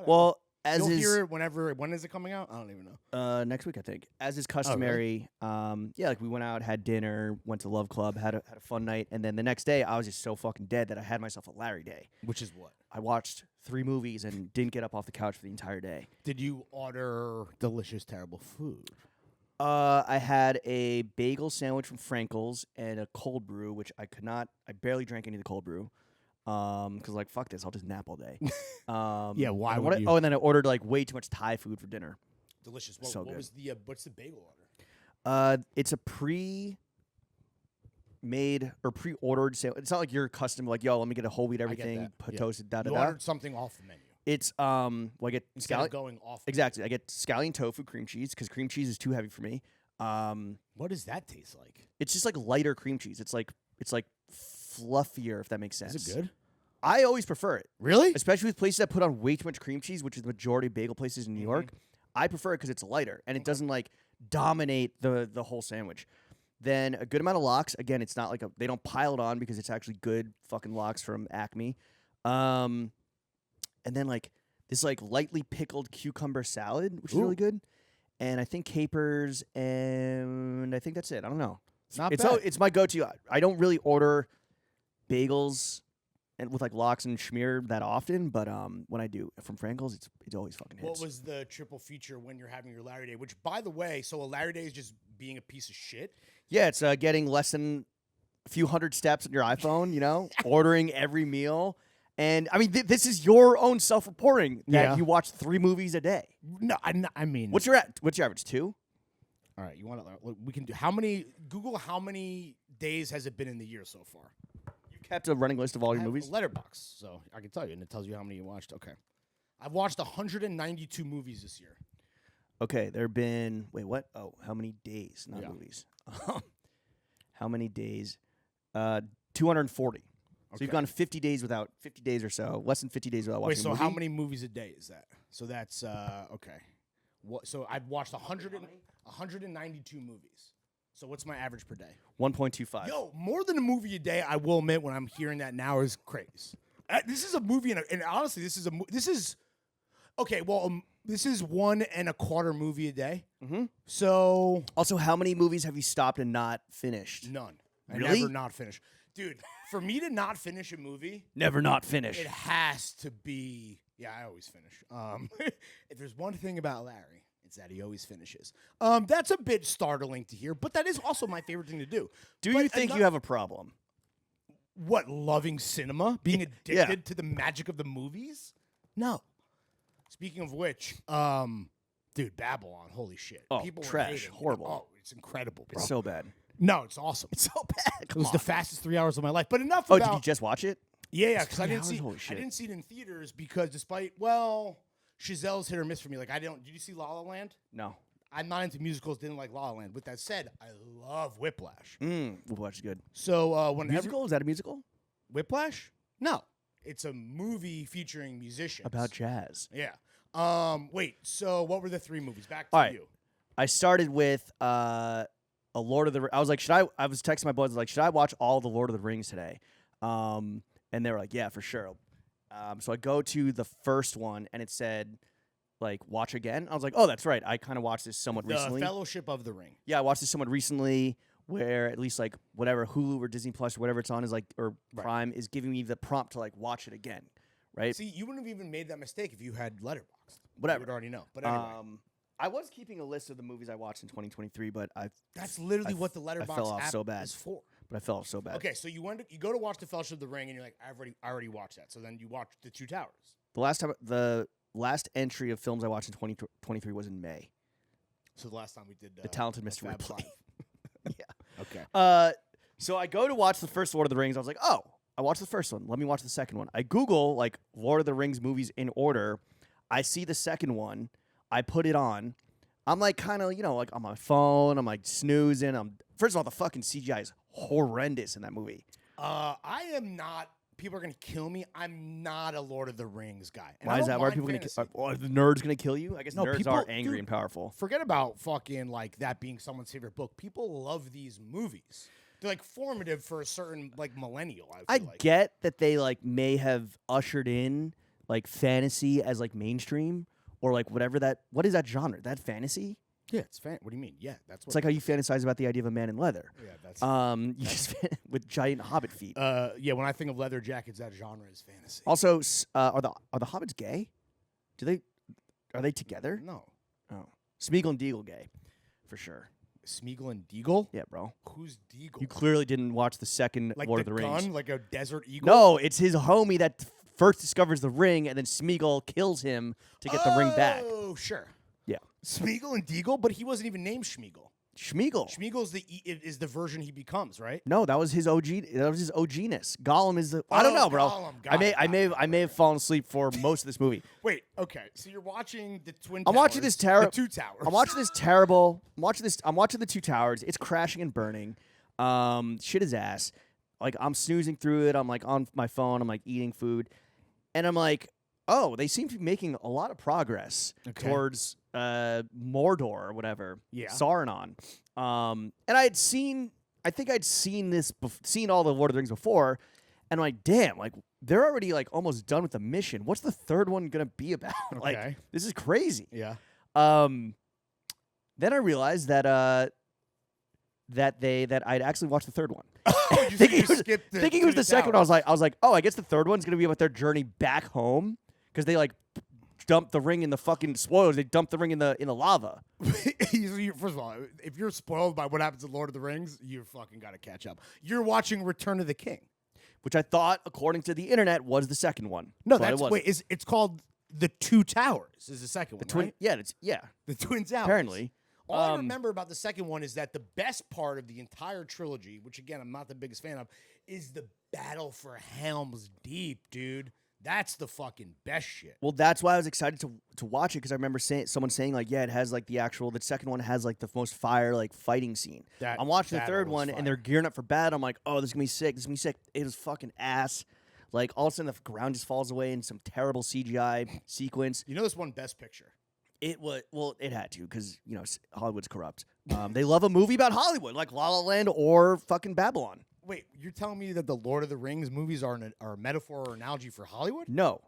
Well, you'll hear it whenever. When is it coming out? I don't even know. Next week, I think. As is customary. Oh, really? Like we went out, had dinner, went to Love Club, had a fun night, and then the next day I was just so fucking dead that I had myself a Larry day. Which is what? I watched 3 movies and didn't get up off the couch for the entire day. Did you order delicious, terrible food? I had a bagel sandwich from Frankel's and a cold brew, which I barely drank any of the cold brew. Because like fuck this, I'll just nap all day. Yeah, why would you? Oh, and then I ordered like way too much Thai food for dinner. Delicious. So what good. was the what's the bagel order? It's a pre-made or pre-ordered sandwich. It's not like you're custom like, yo, let me get a whole wheat everything, toasted, You ordered something off the menu. It's well, I get Instead of going off. Exactly. I get scallion tofu cream cheese because cream cheese is too heavy for me. What does that taste like? It's just like lighter cream cheese. It's like fluffier, if that makes sense. Is it good? I always prefer it. Really? Especially with places that put on way too much cream cheese, which is the majority of bagel places in New York. I prefer it because it's lighter and it doesn't like dominate the whole sandwich. Then a good amount of lox. Again, it's not like they don't pile it on because it's actually good fucking lox from Acme. And then like this like lightly pickled cucumber salad, which is really good. And I think capers, and I think that's it. I don't know. It's my go-to. I don't really order bagels and with like lox and schmear that often, but when I do from Frankel's, it always fucking hits. What was the triple feature when you're having your Larry Day? Which, by the way, so a Larry Day is just being a piece of shit? Yeah, it's getting less than a few hundred steps on your iPhone, ordering every meal. And, I mean, this is your own self-reporting that you watch 3 movies a day. No, I mean... What's your average, 2? All right, you want to... We can do... Google how many days has it been in the year so far? You kept a running list of all your movies? Letterboxd, so I can tell you, and it tells you how many you watched. Okay. I've watched 192 movies this year. Okay, there have been... Wait, what? Oh, how many days? Not movies. How many days? 240. So you've gone 50 days or so, less than 50 days without watching a movie. How many movies a day is that? So that's, okay. So I've watched 192 movies. So what's my average per day? 1.25. Yo, more than a movie a day, I will admit, when I'm hearing that now is crazy. This is a movie, and honestly, this is 1.25 movie a day. Mm-hmm. So. Also, how many movies have you stopped and not finished? None. Really? I never not finished. Dude, for me to not finish a movie, never not finish. It has to be. Yeah, I always finish. If there's one thing about Larry, it's that he always finishes. That's a bit startling to hear, but that is also my favorite thing to do. Do you think you have a problem? What, loving cinema? Being addicted to the magic of the movies? No. Speaking of which, dude, Babylon, holy shit. Oh, people trash, horrible. Oh, it's incredible, bro. It's so bad. No, it's awesome. It's so bad. It was the fastest 3 hours of my life. But enough about... about... Oh, did you just watch it? Yeah, because I didn't see it in theaters because despite, Chazelle's hit or miss for me. Like, did you see La La Land? No. I'm not into musicals, didn't like La La Land. With that said, I love Whiplash. Whiplash is good. So, musical? Is that a musical? Whiplash? No. It's a movie featuring musicians. About jazz. Yeah. Wait, so what were the 3 movies? Back to you. I started with a Lord of the Rings. I was like, I was texting my boys, like, should I watch all the Lord of the Rings today? And they were like, yeah, for sure. So I go to the first one, and it said, like, watch again. I was like, oh, that's right. I kind of watched this somewhat recently. The Fellowship of the Ring. Yeah, I watched this somewhat recently, where at least like whatever Hulu or Disney Plus or whatever it's on is like, or Prime is giving me the prompt to like watch it again, right? See, you wouldn't have even made that mistake if you had Letterboxd. Whatever. You would already know. But anyway. I was keeping a list of the movies I watched in 2023, but That's literally what the Letterboxd app so bad. is for. But I fell off so bad. Okay, so you go to watch the Fellowship of the Ring, and you're like, I already watched that. So then you watch the Two Towers. The last entry of films I watched in 2023 was in May. So the last time we did The Talented Mr. Fab Ripley. Yeah. Okay. So I go to watch the first Lord of the Rings. I was like, oh, I watched the first one. Let me watch the second one. I Google like Lord of the Rings movies in order. I see the second one. I put it on. I'm like kind of, like on my phone. I'm like snoozing. First of all, the fucking CGI is horrendous in that movie. I am not. People are gonna kill me. I'm not a Lord of the Rings guy. And Why is that? Why are people gonna? Are the nerds gonna kill you? I guess nerds people, are angry dude, and powerful. Forget about fucking like that being someone's favorite book. People love these movies. They're like formative for a certain like millennial. I feel like. Get that they like may have ushered in like fantasy as like mainstream or like whatever that. What is that genre? That fantasy? Yeah, it's What do you mean? Yeah, that's what. It's like how you fantasize about the idea of a man in leather. Yeah, that's. You just with giant hobbit feet. Yeah, when I think of leather jackets, that genre is fantasy. Also, are the hobbits gay? Are they together? No. Oh, Smeagol and Deagle gay, for sure. Smeagol and Deagle? Yeah, bro. Who's Deagle? You clearly didn't watch the second like Lord the of the Rings. gun, like a desert eagle? No, it's his homie that first discovers the ring, and then Smeagol kills him to get the ring back. Oh, sure. Yeah. Smeagol and Deagle, but he wasn't even named Smeagol. Smeagol. Smeagol's is the version he becomes, right? No, that was his OG. That was his OGness. Gollum is the. I don't know, bro. Gollum. I may have fallen asleep for most of this movie. Wait, okay. So you're watching the Twin I'm Towers. watching this terrible. The Two Towers. I'm watching this terrible. I'm watching the Two Towers. It's crashing and burning. Shit is ass. Like I'm snoozing through it. I'm like on my phone. I'm like eating food, and I'm like, oh, they seem to be making a lot of progress towards Mordor or whatever. Yeah. Sauron. And I think I'd seen all the Lord of the Rings before, and I'm like, damn, like they're already like almost done with the mission. What's the third one gonna be about? Like this is crazy. Yeah. Then I realized that I'd actually watched the third one. Thinking it was the second one. I was like, oh, I guess the third one's gonna be about their journey back home because they like dumped the ring in the fucking spoilers. They dumped the ring in the lava. First of all, if you're spoiled by what happens in Lord of the Rings, you fucking got to catch up. You're watching Return of the King, which I thought, according to the internet, was the second one. No, it's called The Two Towers. Is the second one, right? Yeah, The Twin Towers. Apparently. All I remember about the second one is that the best part of the entire trilogy, which again I'm not the biggest fan of, is the battle for Helm's Deep, dude. That's the fucking best shit. Well, that's why I was excited to watch it because I remember someone saying like, yeah, it has like the second one has like the most fire like fighting scene. I'm watching the third one and they're gearing up for battle. I'm like, oh, this is gonna be sick. This is gonna be sick. It was fucking ass. Like all of a sudden the ground just falls away in some terrible CGI sequence. You know this won Best Picture. It had to because Hollywood's corrupt. They love a movie about Hollywood like La La Land or fucking Babylon. Wait, you're telling me that the Lord of the Rings movies are a metaphor or analogy for Hollywood? No.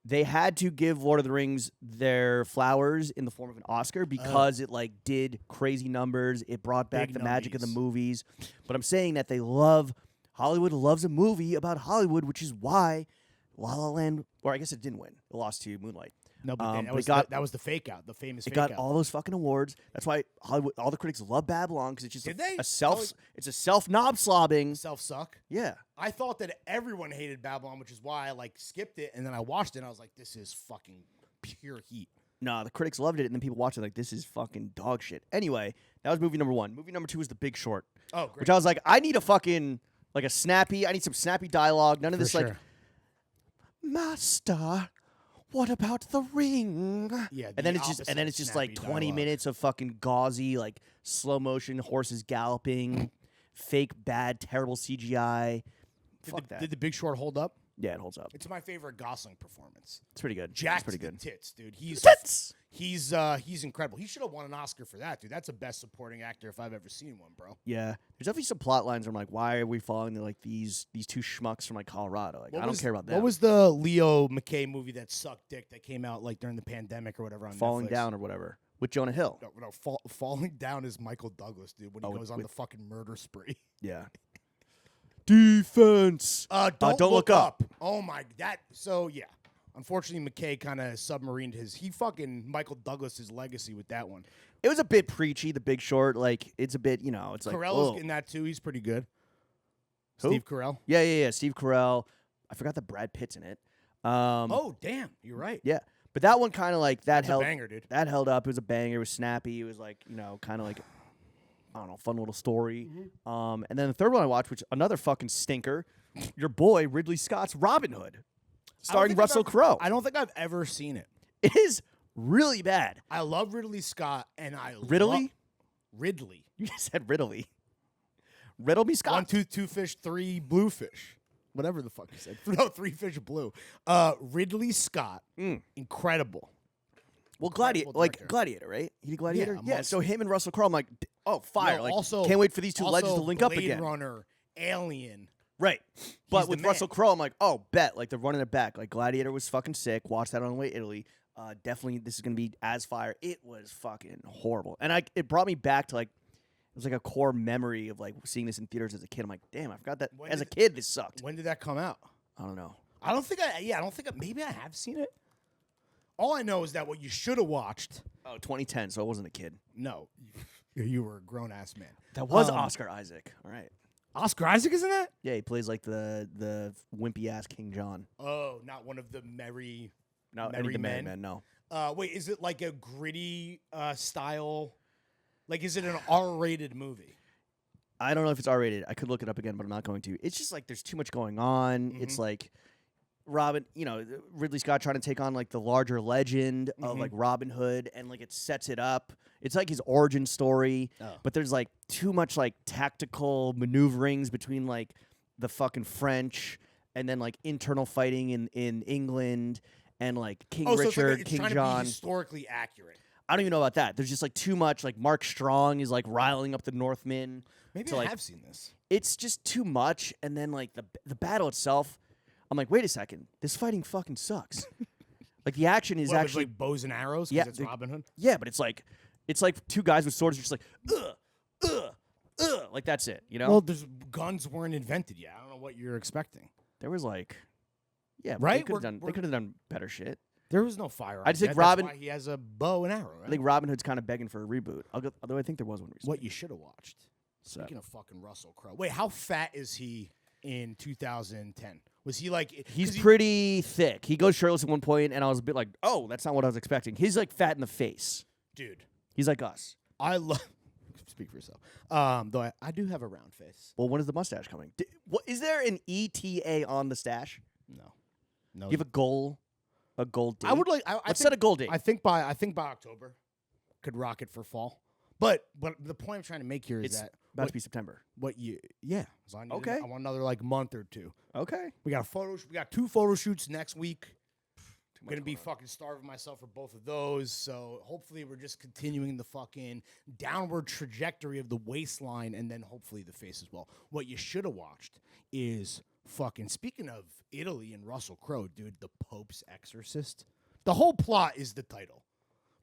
They had to give Lord of the Rings their flowers in the form of an Oscar because it like did crazy numbers. It brought back the magic of the movies. But I'm saying that Hollywood loves a movie about Hollywood, which is why La La Land, or I guess it didn't win. It lost to Moonlight. No, but that was the fake out, the famous fake out. It got all those fucking awards. That's why Hollywood, all the critics love Babylon because it's just it's a self-knob slobbing. Self-suck? Yeah. I thought that everyone hated Babylon, which is why I like skipped it, and then I watched it, and I was like, this is fucking pure heat. No, the critics loved it, and then people watched it like, this is fucking dog shit. Anyway, that was movie number one. Movie number two was The Big Short. Oh, great. Which I was like, I need I need some snappy dialogue. None of this like, Master, what about the ring? Yeah, and then it's just like 20 minutes of fucking gauzy, like slow motion horses galloping, fake bad, terrible CGI. Fuck that. Did The Big Short hold up? Yeah, it holds up. It's my favorite Gosling performance. It's pretty good. Jacked It's pretty good. tits, dude. He's Tits! He's incredible. He should have won an Oscar for that, dude. That's the best supporting actor if I've ever seen one, bro. Yeah, there's definitely some plot lines where I'm like, why are we following like these two schmucks from like Colorado? Like, I don't care about that. What was the Leo McKay movie that sucked dick that came out like during the pandemic or whatever on Falling Netflix? Down or whatever with Jonah Hill? No, Falling Down is Michael Douglas, dude, when he goes on the fucking murder spree. Yeah. Defense. Don't look up. Oh my, so yeah. Unfortunately, McKay kind of submarined he fucking Michael Douglas his legacy with that one. It was a bit preachy, The Big Short. Like, it's a bit, it's like, Carell's in that too. He's pretty good. Who? Steve Carell. Yeah. Steve Carell. I forgot that Brad Pitt's in it. Oh, damn. You're right. Yeah. But that one kind of like, That's a banger, dude. That held up. It was a banger. It was snappy. It was like, kind of like, I don't know, fun little story. And then the third one I watched, which another fucking stinker, your boy Ridley Scott's Robin Hood, starring Russell Crowe. I don't think I've ever seen it. It is really bad. I love Ridley Scott, and Ridley. You just said Ridley. Riddle me, Scott. 1, 2, 2 fish, 3 blue fish. Whatever the fuck you said. No, 3 fish blue. Ridley Scott, incredible. Well, Gladiator, right? He did Gladiator? Yeah, so him and Russell Crowe, I'm like, oh, fire. No, like, also, can't wait for these two legends to link up Blade again. Runner, Alien. Right. But the with man. Russell Crowe, I'm like, oh, bet. Like, they're running it back. Like, Gladiator was fucking sick. Watched that on the way to Italy. Definitely, this is going to be as fire. It was fucking horrible. And it brought me back to, like, it was like a core memory of, like, seeing this in theaters as a kid. I'm like, damn, I forgot that as a kid this sucked. When did that come out? I don't know. I don't think maybe I have seen it. All I know is that what you should have watched. Oh, 2010, so I wasn't a kid. No, you were a grown-ass man. That was Oscar Isaac. All right. Oscar Isaac is in that? Yeah, he plays like the wimpy-ass King John. Oh, not one of the merry men, no. Wait, is it like a gritty style? Like, is it an R-rated movie? I don't know if it's R-rated. I could look it up again, but I'm not going to. It's just like there's too much going on. It's like Ridley Scott trying to take on like the larger legend of like Robin Hood, and like it sets it up. It's like his origin story, but there's like too much like tactical maneuverings between like the fucking French and then like internal fighting in England and like King Richard, it's King trying John. To be historically accurate. I don't even know about that. There's just like too much. Like Mark Strong is like riling up the Northmen. Maybe I have seen this. It's just too much, and then like the battle itself. I'm like, wait a second, this fighting fucking sucks. Like the action is actually like bows and arrows. Yeah, it's Robin Hood. Yeah, but it's like two guys with swords, just like like that's it. Well, guns weren't invented yet. I don't know what you're expecting. There was like, yeah, right. They could have done better shit. There was no firearms. I just think That's why he has a bow and arrow. Right? I think Robin Hood's kind of begging for a reboot. Although I think there was one recently. What you should have watched. Speaking of fucking Russell Crowe. Wait, how fat is he in 2010? Was he like... He's pretty thick. He goes shirtless at one point, and I was a bit like, oh, that's not what I was expecting. He's like fat in the face. Dude. He's like us. I love... Speak for yourself. Though I do have a round face. Well, when is the mustache coming? Is there an ETA on the stash? No. Do you have a goal? A goal date? I would like... Let's set a goal date. I think by October, could rock it for fall. But the point I'm trying to make here is that... About to be September. Yeah. So okay. I want another like month or two. Okay. We got We got 2 photo shoots next week. I'm gonna be fucking starving myself for both of those. So hopefully we're just continuing the fucking downward trajectory of the waistline, and then hopefully the face as well. What you should have watched is fucking, speaking of Italy and Russell Crowe, dude, The Pope's Exorcist. The whole plot is the title.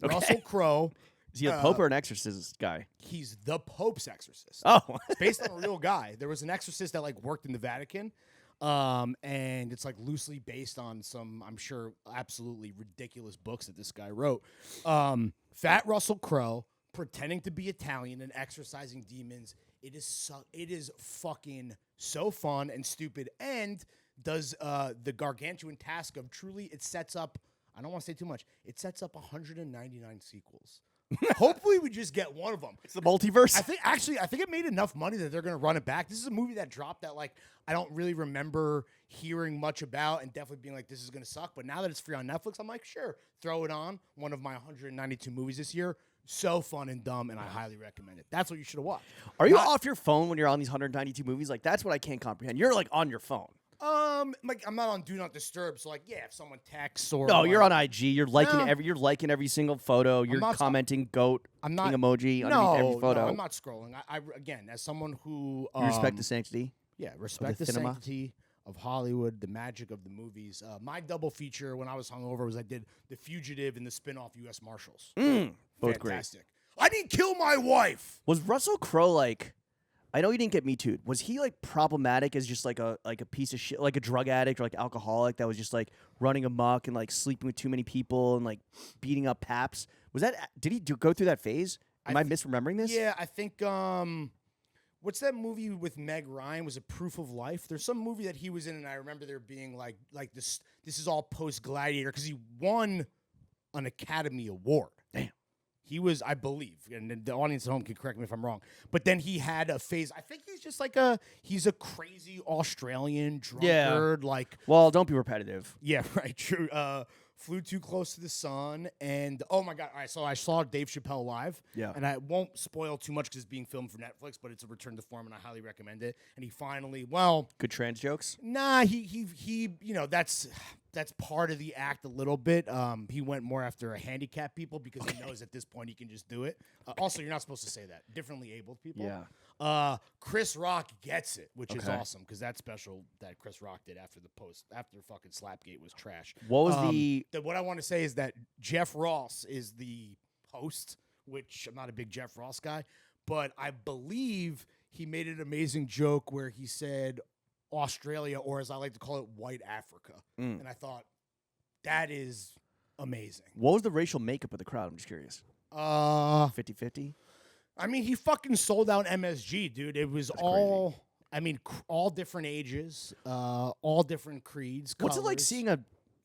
Okay. Russell Crowe. Is he a pope or an exorcist guy? He's the Pope's exorcist. Oh. It's based on a real guy. There was an exorcist that like worked in the Vatican, and it's like loosely based on some, I'm sure, absolutely ridiculous books that this guy wrote. Fat Russell Crowe pretending to be Italian and exorcising demons. It is fucking so fun and stupid, and does the gargantuan task of truly, it sets up, I don't want to say too much, it sets up 199 sequels. Hopefully we just get one of them. It's the multiverse. I think it made enough money that they're going to run it back. This is a movie that dropped that like I don't really remember hearing much about, and definitely being like, this is going to suck. But now that it's free on Netflix, I'm like, sure, throw it on. One of my 192 movies this year. So fun and dumb, and I highly recommend it. That's what you should have watched. Are you off your phone when you're on these 192 movies? Like, that's what I can't comprehend. You're like on your phone. Like I'm not on Do Not Disturb, so like, yeah, if someone texts or No, you're like, on IG. You're liking No. every single photo. You're not- commenting goat I'm not king emoji underneath every photo. No, I'm not scrolling. I again, as someone who You respect the sanctity. yeah, respect the cinema? sanctity of Hollywood, the magic of the movies. My double feature when I was hungover was I did The Fugitive and the spin-off U.S. Marshals. Both great. Fantastic. I didn't kill my wife. Was Russell Crowe like? I know he didn't get Me Too'd. Was he like problematic as just like a piece of shit, like a drug addict or like alcoholic that was just like running amok and like sleeping with too many people and like beating up paps? Was that? Did he go through that phase? Am I misremembering this? Yeah, I think. What's that movie with Meg Ryan? Was it Proof of Life? There's some movie that he was in, and I remember there being like this. This is all post Gladiator because he won an Academy Award. Damn. He was, I believe, and the audience at home can correct me if I'm wrong, but then he had a phase. I think he's just like he's a crazy Australian drunkard. Like, well, don't be repetitive. yeah, right, true. Flew Too Close to the Sun, and oh my god! All right, so I saw Dave Chappelle live, and I won't spoil too much because it's being filmed for Netflix, but it's a return to form, and I highly recommend it. And he finally, good trans jokes. nah, he, you know, that's part of the act a little bit. He went more after handicapped people because he knows at this point he can just do it. Also, you're not supposed to say that. Differently abled people. Yeah. Chris Rock gets it, which is awesome because that special that Chris Rock did after fucking Slapgate was trash. What was what I want to say is that Jeff Ross is the host, which I'm not a big Jeff Ross guy, but I believe he made an amazing joke where he said Australia, or as I like to call it, white Africa. And I thought, that is amazing. What was the racial makeup of the crowd? I'm just curious. 50-50? I mean, he fucking sold out MSG, dude. It was all, crazy. I mean, all different ages, all different creeds, What's it like colors. seeing a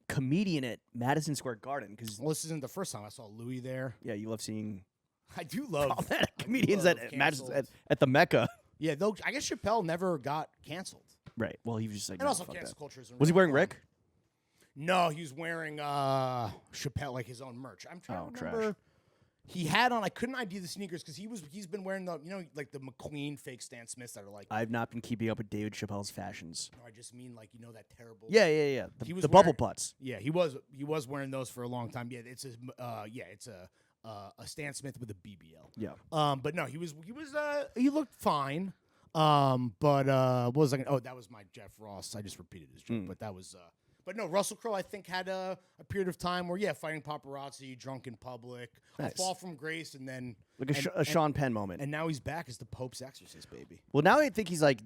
comedian at Madison Square Garden? Because Well, this isn't the first time I saw Louis there. yeah, you love seeing I do love problematic comedians love at canceled. Madison at the Mecca. Yeah, though I guess Chappelle never got canceled. Right. Well, he was just like, And no, also fuck cancel that. culture is Was he wearing Rick? No, he was wearing Chappelle, like his own merch. I'm trying to remember. Trash. He had on. I couldn't ID the sneakers because he's been wearing the like the McQueen fake Stan Smiths that are like. I've not been keeping up with David Chappelle's fashions. No, I just mean like that terrible. Yeah. He was The bubble wearing- putts. Yeah, he was wearing those for a long time. Yeah, it's a Stan Smith with a BBL. Yeah. But no, he looked fine. But what was I? Oh, that was my Jeff Ross. I just repeated his joke, but that was. But no, Russell Crowe, I think, had a period of time where, fighting paparazzi, drunk in public, Nice. a fall from grace, and then Like a Sean Penn moment. and now he's back as the Pope's exorcist, baby. Well, now I think he's like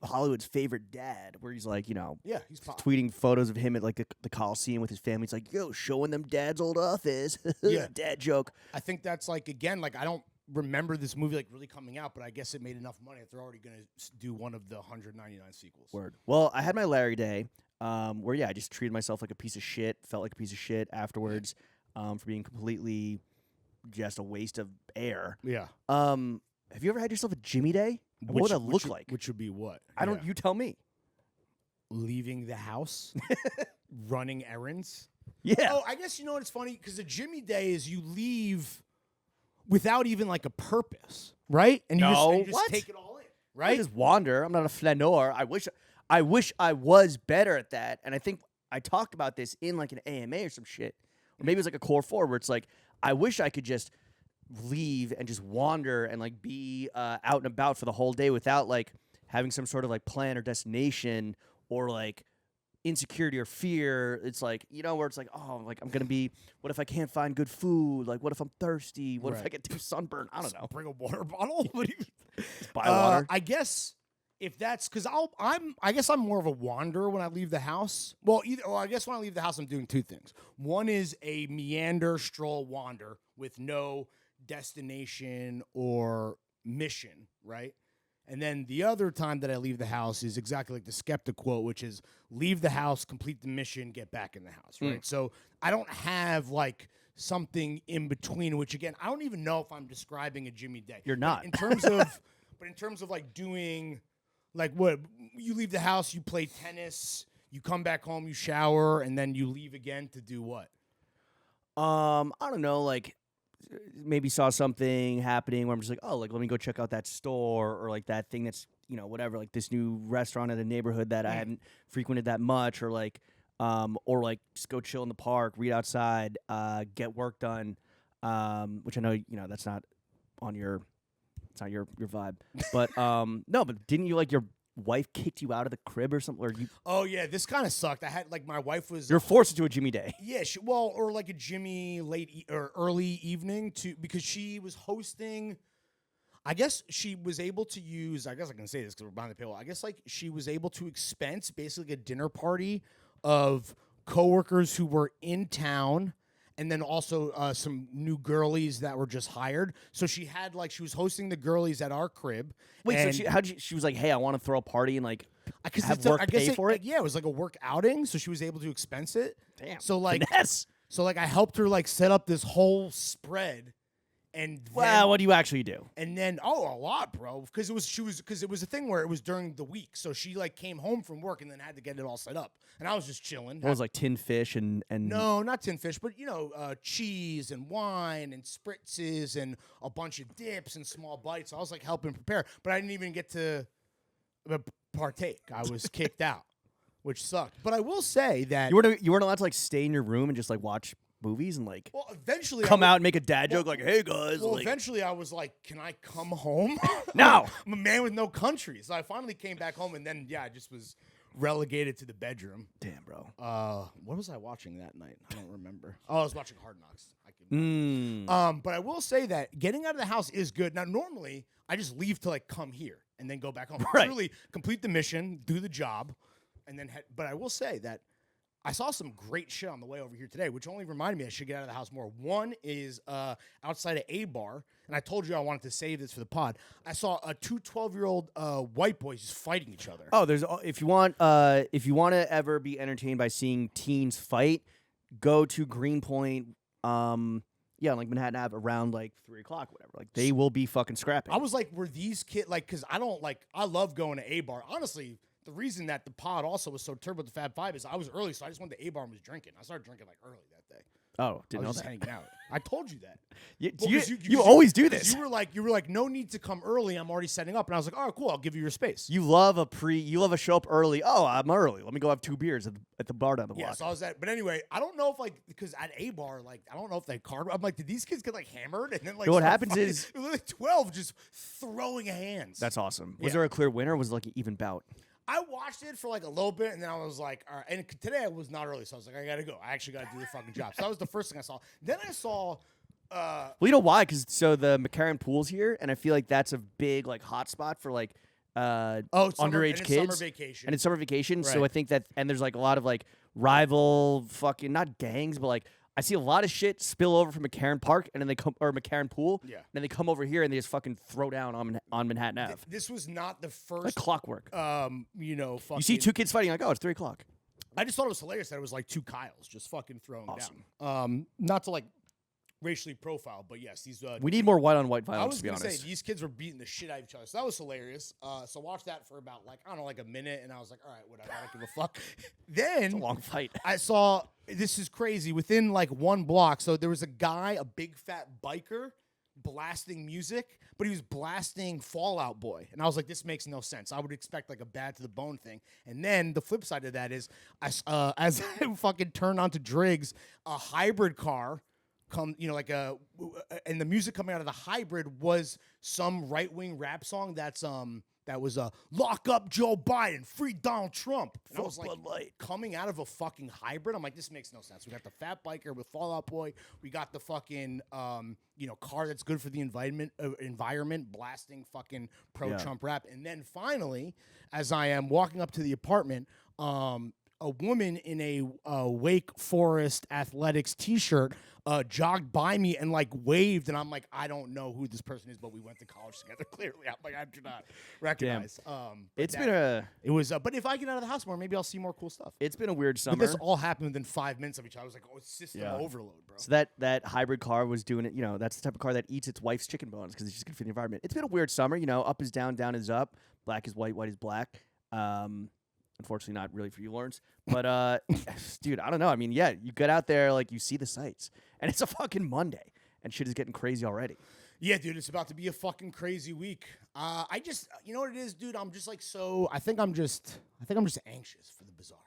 Hollywood's favorite dad, where he's like, Yeah, he's pop. tweeting photos of him at like the Coliseum with his family. It's like, yo, showing them dad's old office. Yeah. Dad joke. I think that's like again, like I don't remember this movie like really coming out, but I guess it made enough money that they're already gonna do one of the 199 sequels. Word. Well, I had my Larry Day, where I just treated myself like a piece of shit, felt like a piece of shit afterwards, for being completely just a waste of air. Yeah. Have you ever had yourself a Jimmy Day? What would that look like? Which would be what? I don't. You tell me. Leaving the house, running errands. Yeah. Oh, I guess you know what? It's funny because the Jimmy Day is you leave without even like a purpose, right? And you No, just what? take it all in, I right? just wander. I'm not a flaneur. I wish I was better at that. And I think I talked about this in like an AMA or some shit. Or maybe it was like a core four where it's like, I wish I could just leave and just wander and like be out and about for the whole day without like having some sort of like plan or destination or like insecurity or fear. It's like, where it's like, oh, like I'm going to be, what if I can't find good food? Like, what if I'm thirsty? What if I get too sunburned? I don't know. Bring a water bottle. What do you Buy water. I guess if that's because I guess I'm more of a wanderer when I leave the house. Well, I guess when I leave the house, I'm doing two things. One is a meander, stroll, wander with no destination or mission, right? And then the other time that I leave the house is exactly like the skeptic quote, which is leave the house, complete the mission, get back in the house, right? So I don't have like something in between, which again, I don't even know if I'm describing a Jimmy Day. You're not. But in terms of like doing, like what, you leave the house, you play tennis, you come back home, you shower, and then you leave again to do what? I don't know, like maybe saw something happening where I'm just like, oh, like let me go check out that store or like that thing that's whatever, like this new restaurant in a neighborhood that I hadn't frequented that much, or like just go chill in the park, read outside, get work done, which I know that's not on your, it's not your vibe, but no, but didn't you like your wife kicked you out of the crib or something? Or you? Oh yeah, this kind of sucked. I had like my wife was. You're forced into a Jimmy day. Yeah, or like a Jimmy or early evening because she was hosting. I guess she was able to use. I guess I can say this because we're behind the paywall. I guess like she was able to expense basically a dinner party of coworkers who were in town, and then also some new girlies that were just hired. So she had she was hosting the girlies at our crib. Wait, so she was like, hey, I want to throw a party and like have work pay for it? Yeah, it was like a work outing, so she was able to expense it. Damn. So like, finesse. So like I helped her like set up this whole spread. And well, what do you actually do? And then a lot, bro, because it was a thing where it was during the week, so she like came home from work and then had to get it all set up, and I was just chilling. What was like tin fish and no, not tin fish, but cheese and wine and spritzes and a bunch of dips and small bites. I was like helping prepare, but I didn't even get to partake. I was kicked out, which sucked. But I will say that you weren't allowed to like stay in your room and just like watch movies and like eventually come out and make a dad joke like, hey guys. Well, eventually I was like, can I come home? No. I'm a man with no country. So I finally came back home, and then I just was relegated to the bedroom. Damn, bro. What was I watching that night? I don't remember. Oh, I was watching Hard Knocks. But I will say that getting out of the house is good. Now normally I just leave to like come here and then go back home. Right. Truly complete the mission, do the job, and then but I will say that I saw some great shit on the way over here today, which only reminded me I should get out of the house more. One is outside of A Bar, and I told you I wanted to save this for the pod. I saw two 12-year-old white boys just fighting each other. Oh, if you want to ever be entertained by seeing teens fight, go to Greenpoint. Like Manhattan Ave around like 3 o'clock, whatever. Like they will be fucking scrapping. I was like, were these kids like? Because I love going to A Bar. Honestly, the reason that the pod also was so turbo with the Fab Five is I was early, so I just went to A Bar and was drinking. I started drinking like early that day. Oh, didn't know I was just that. hanging out. I told you that. You always do this. You were like, no need to come early. I'm already setting up, and I was like, oh, cool. I'll give you your space. You love a show up early. Oh, I'm early. Let me go have 2 beers at the bar down the block. Yeah, so I was at. But anyway, I don't know if because at A Bar, I don't know if they card. I'm like, did these kids get hammered? And then what happens is it was like 12 just throwing hands. That's awesome. Was there a clear winner? Or was it like an even bout? I watched it for a little bit, and then I was like, all right. And today I was not early, so I was like, I gotta go. I actually gotta do the fucking job. So that was the first thing I saw. Then I saw. Well, you know why? Because the McCarran Pool's here, and I feel like that's a big hot spot for underage kids. Summer vacation. And it's summer vacation, Right. so I think that, and there's a lot of rival fucking not gangs, but I see a lot of shit spill over from McCarran Park, and then they come, or McCarran Pool, Yeah. and then they come over here and they just fucking throw down on Manhattan Ave. This was not the first. Like clockwork. Fucking, you see 2 kids fighting, oh, it's 3 o'clock. I just thought it was hilarious that it was 2 Kyles just fucking throwing Awesome. down. Not to racially profile, but yes, these. We need more white-on-white violence. I was to be gonna honest. say these kids were beating the shit out of each other, so that was hilarious. So watch that for about a minute, and I was like, all right, whatever, I don't give a fuck. Then It's a long fight. I saw this is crazy within 1 block. So there was a guy, a big fat biker, blasting music, but he was blasting Fall Out Boy, and I was like, this makes no sense. I would expect a Bad to the Bone thing. And then the flip side of that is, as I fucking turned onto Driggs, a hybrid car. And the music coming out of the hybrid was some right-wing rap song that was lock up Joe Biden, free Donald Trump. And I was like, coming out of a fucking hybrid, I'm like, this makes no sense. We got the fat biker with Fall Out Boy. We got the fucking car that's good for the environment blasting fucking pro-Trump rap. And then finally, as I am walking up to the apartment, a woman in a Wake Forest Athletics T-shirt jogged by me and waved, and I'm like, I don't know who this person is, but we went to college together. Clearly, I'm like, I do not recognize. It was. But if I get out of the house more, maybe I'll see more cool stuff. It's been a weird summer. But this all happened within 5 minutes of each other. I was like, oh, it's system overload, bro. So that hybrid car was doing it. That's the type of car that eats its wife's chicken bones because it's just good for the environment. It's been a weird summer. Up is down, down is up, black is white, white is black. Unfortunately, not really for you, Lawrence. But, dude, I don't know. I mean, yeah, you get out there, you see the sights. And it's a fucking Monday. And shit is getting crazy already. Yeah, dude, it's about to be a fucking crazy week. I just, you know what it is, dude? I'm just like I think I'm just anxious for the Bazaar.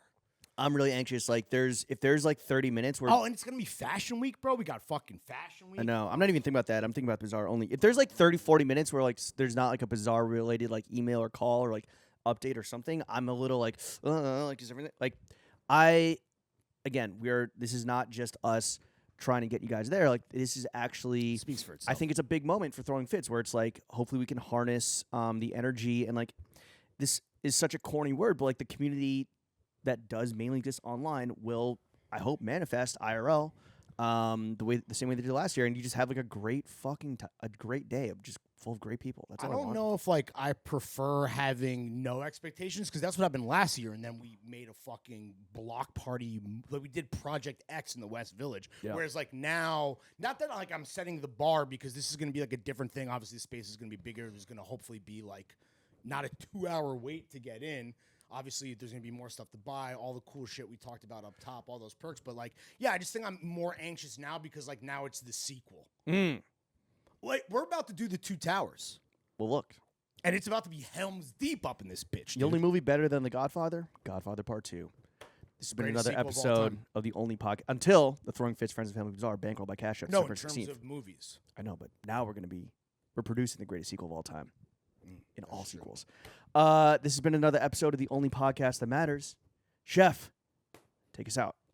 I'm really anxious. Like, if there's like 30 minutes where. Oh, and it's gonna be Fashion Week, bro. We got fucking Fashion Week. I know. I'm not even thinking about that. I'm thinking about Bazaar only. If there's like 30, 40 minutes where like there's not like a Bazaar related like email or call or like update or something, I'm a little like is everything like this is not just us trying to get you guys there. Like, this is actually Speaks for itself. I think it's a big moment for Throwing Fits where it's like hopefully we can harness the energy, and like this is such a corny word, but like the community that does mainly exist online will, I hope, manifest IRL the same way they did last year, and you just have like a great a great day of just full of great people. That's all I don't want. know if like I prefer having no expectations, because that's what happened last year, and then we made a fucking block party. Like, we did Project X in the West Village. Yeah. Whereas like now, not that like I'm setting the bar, because this is going to be like a different thing. Obviously, the space is going to be bigger. There's going to hopefully be like not a 2-hour wait to get in. Obviously, there's going to be more stuff to buy, all the cool shit we talked about up top, all those perks. But, like, yeah, I just think I'm more anxious now because, like, now it's the sequel. Like, we're about to do the Two Towers. Well, look. And it's about to be Helm's Deep up in this bitch, The only movie better than The Godfather? Godfather Part 2. This has been Greatest another sequel of all episode time. of the only podcast until the Throwing Fits Friends and Family Bazaar bankrolled by Cash App. No, in September terms 16th. of movies. I know, but now we're producing the greatest sequel of all time. In all true. sequels. This has been another episode of the only podcast that matters. Chef, take us out.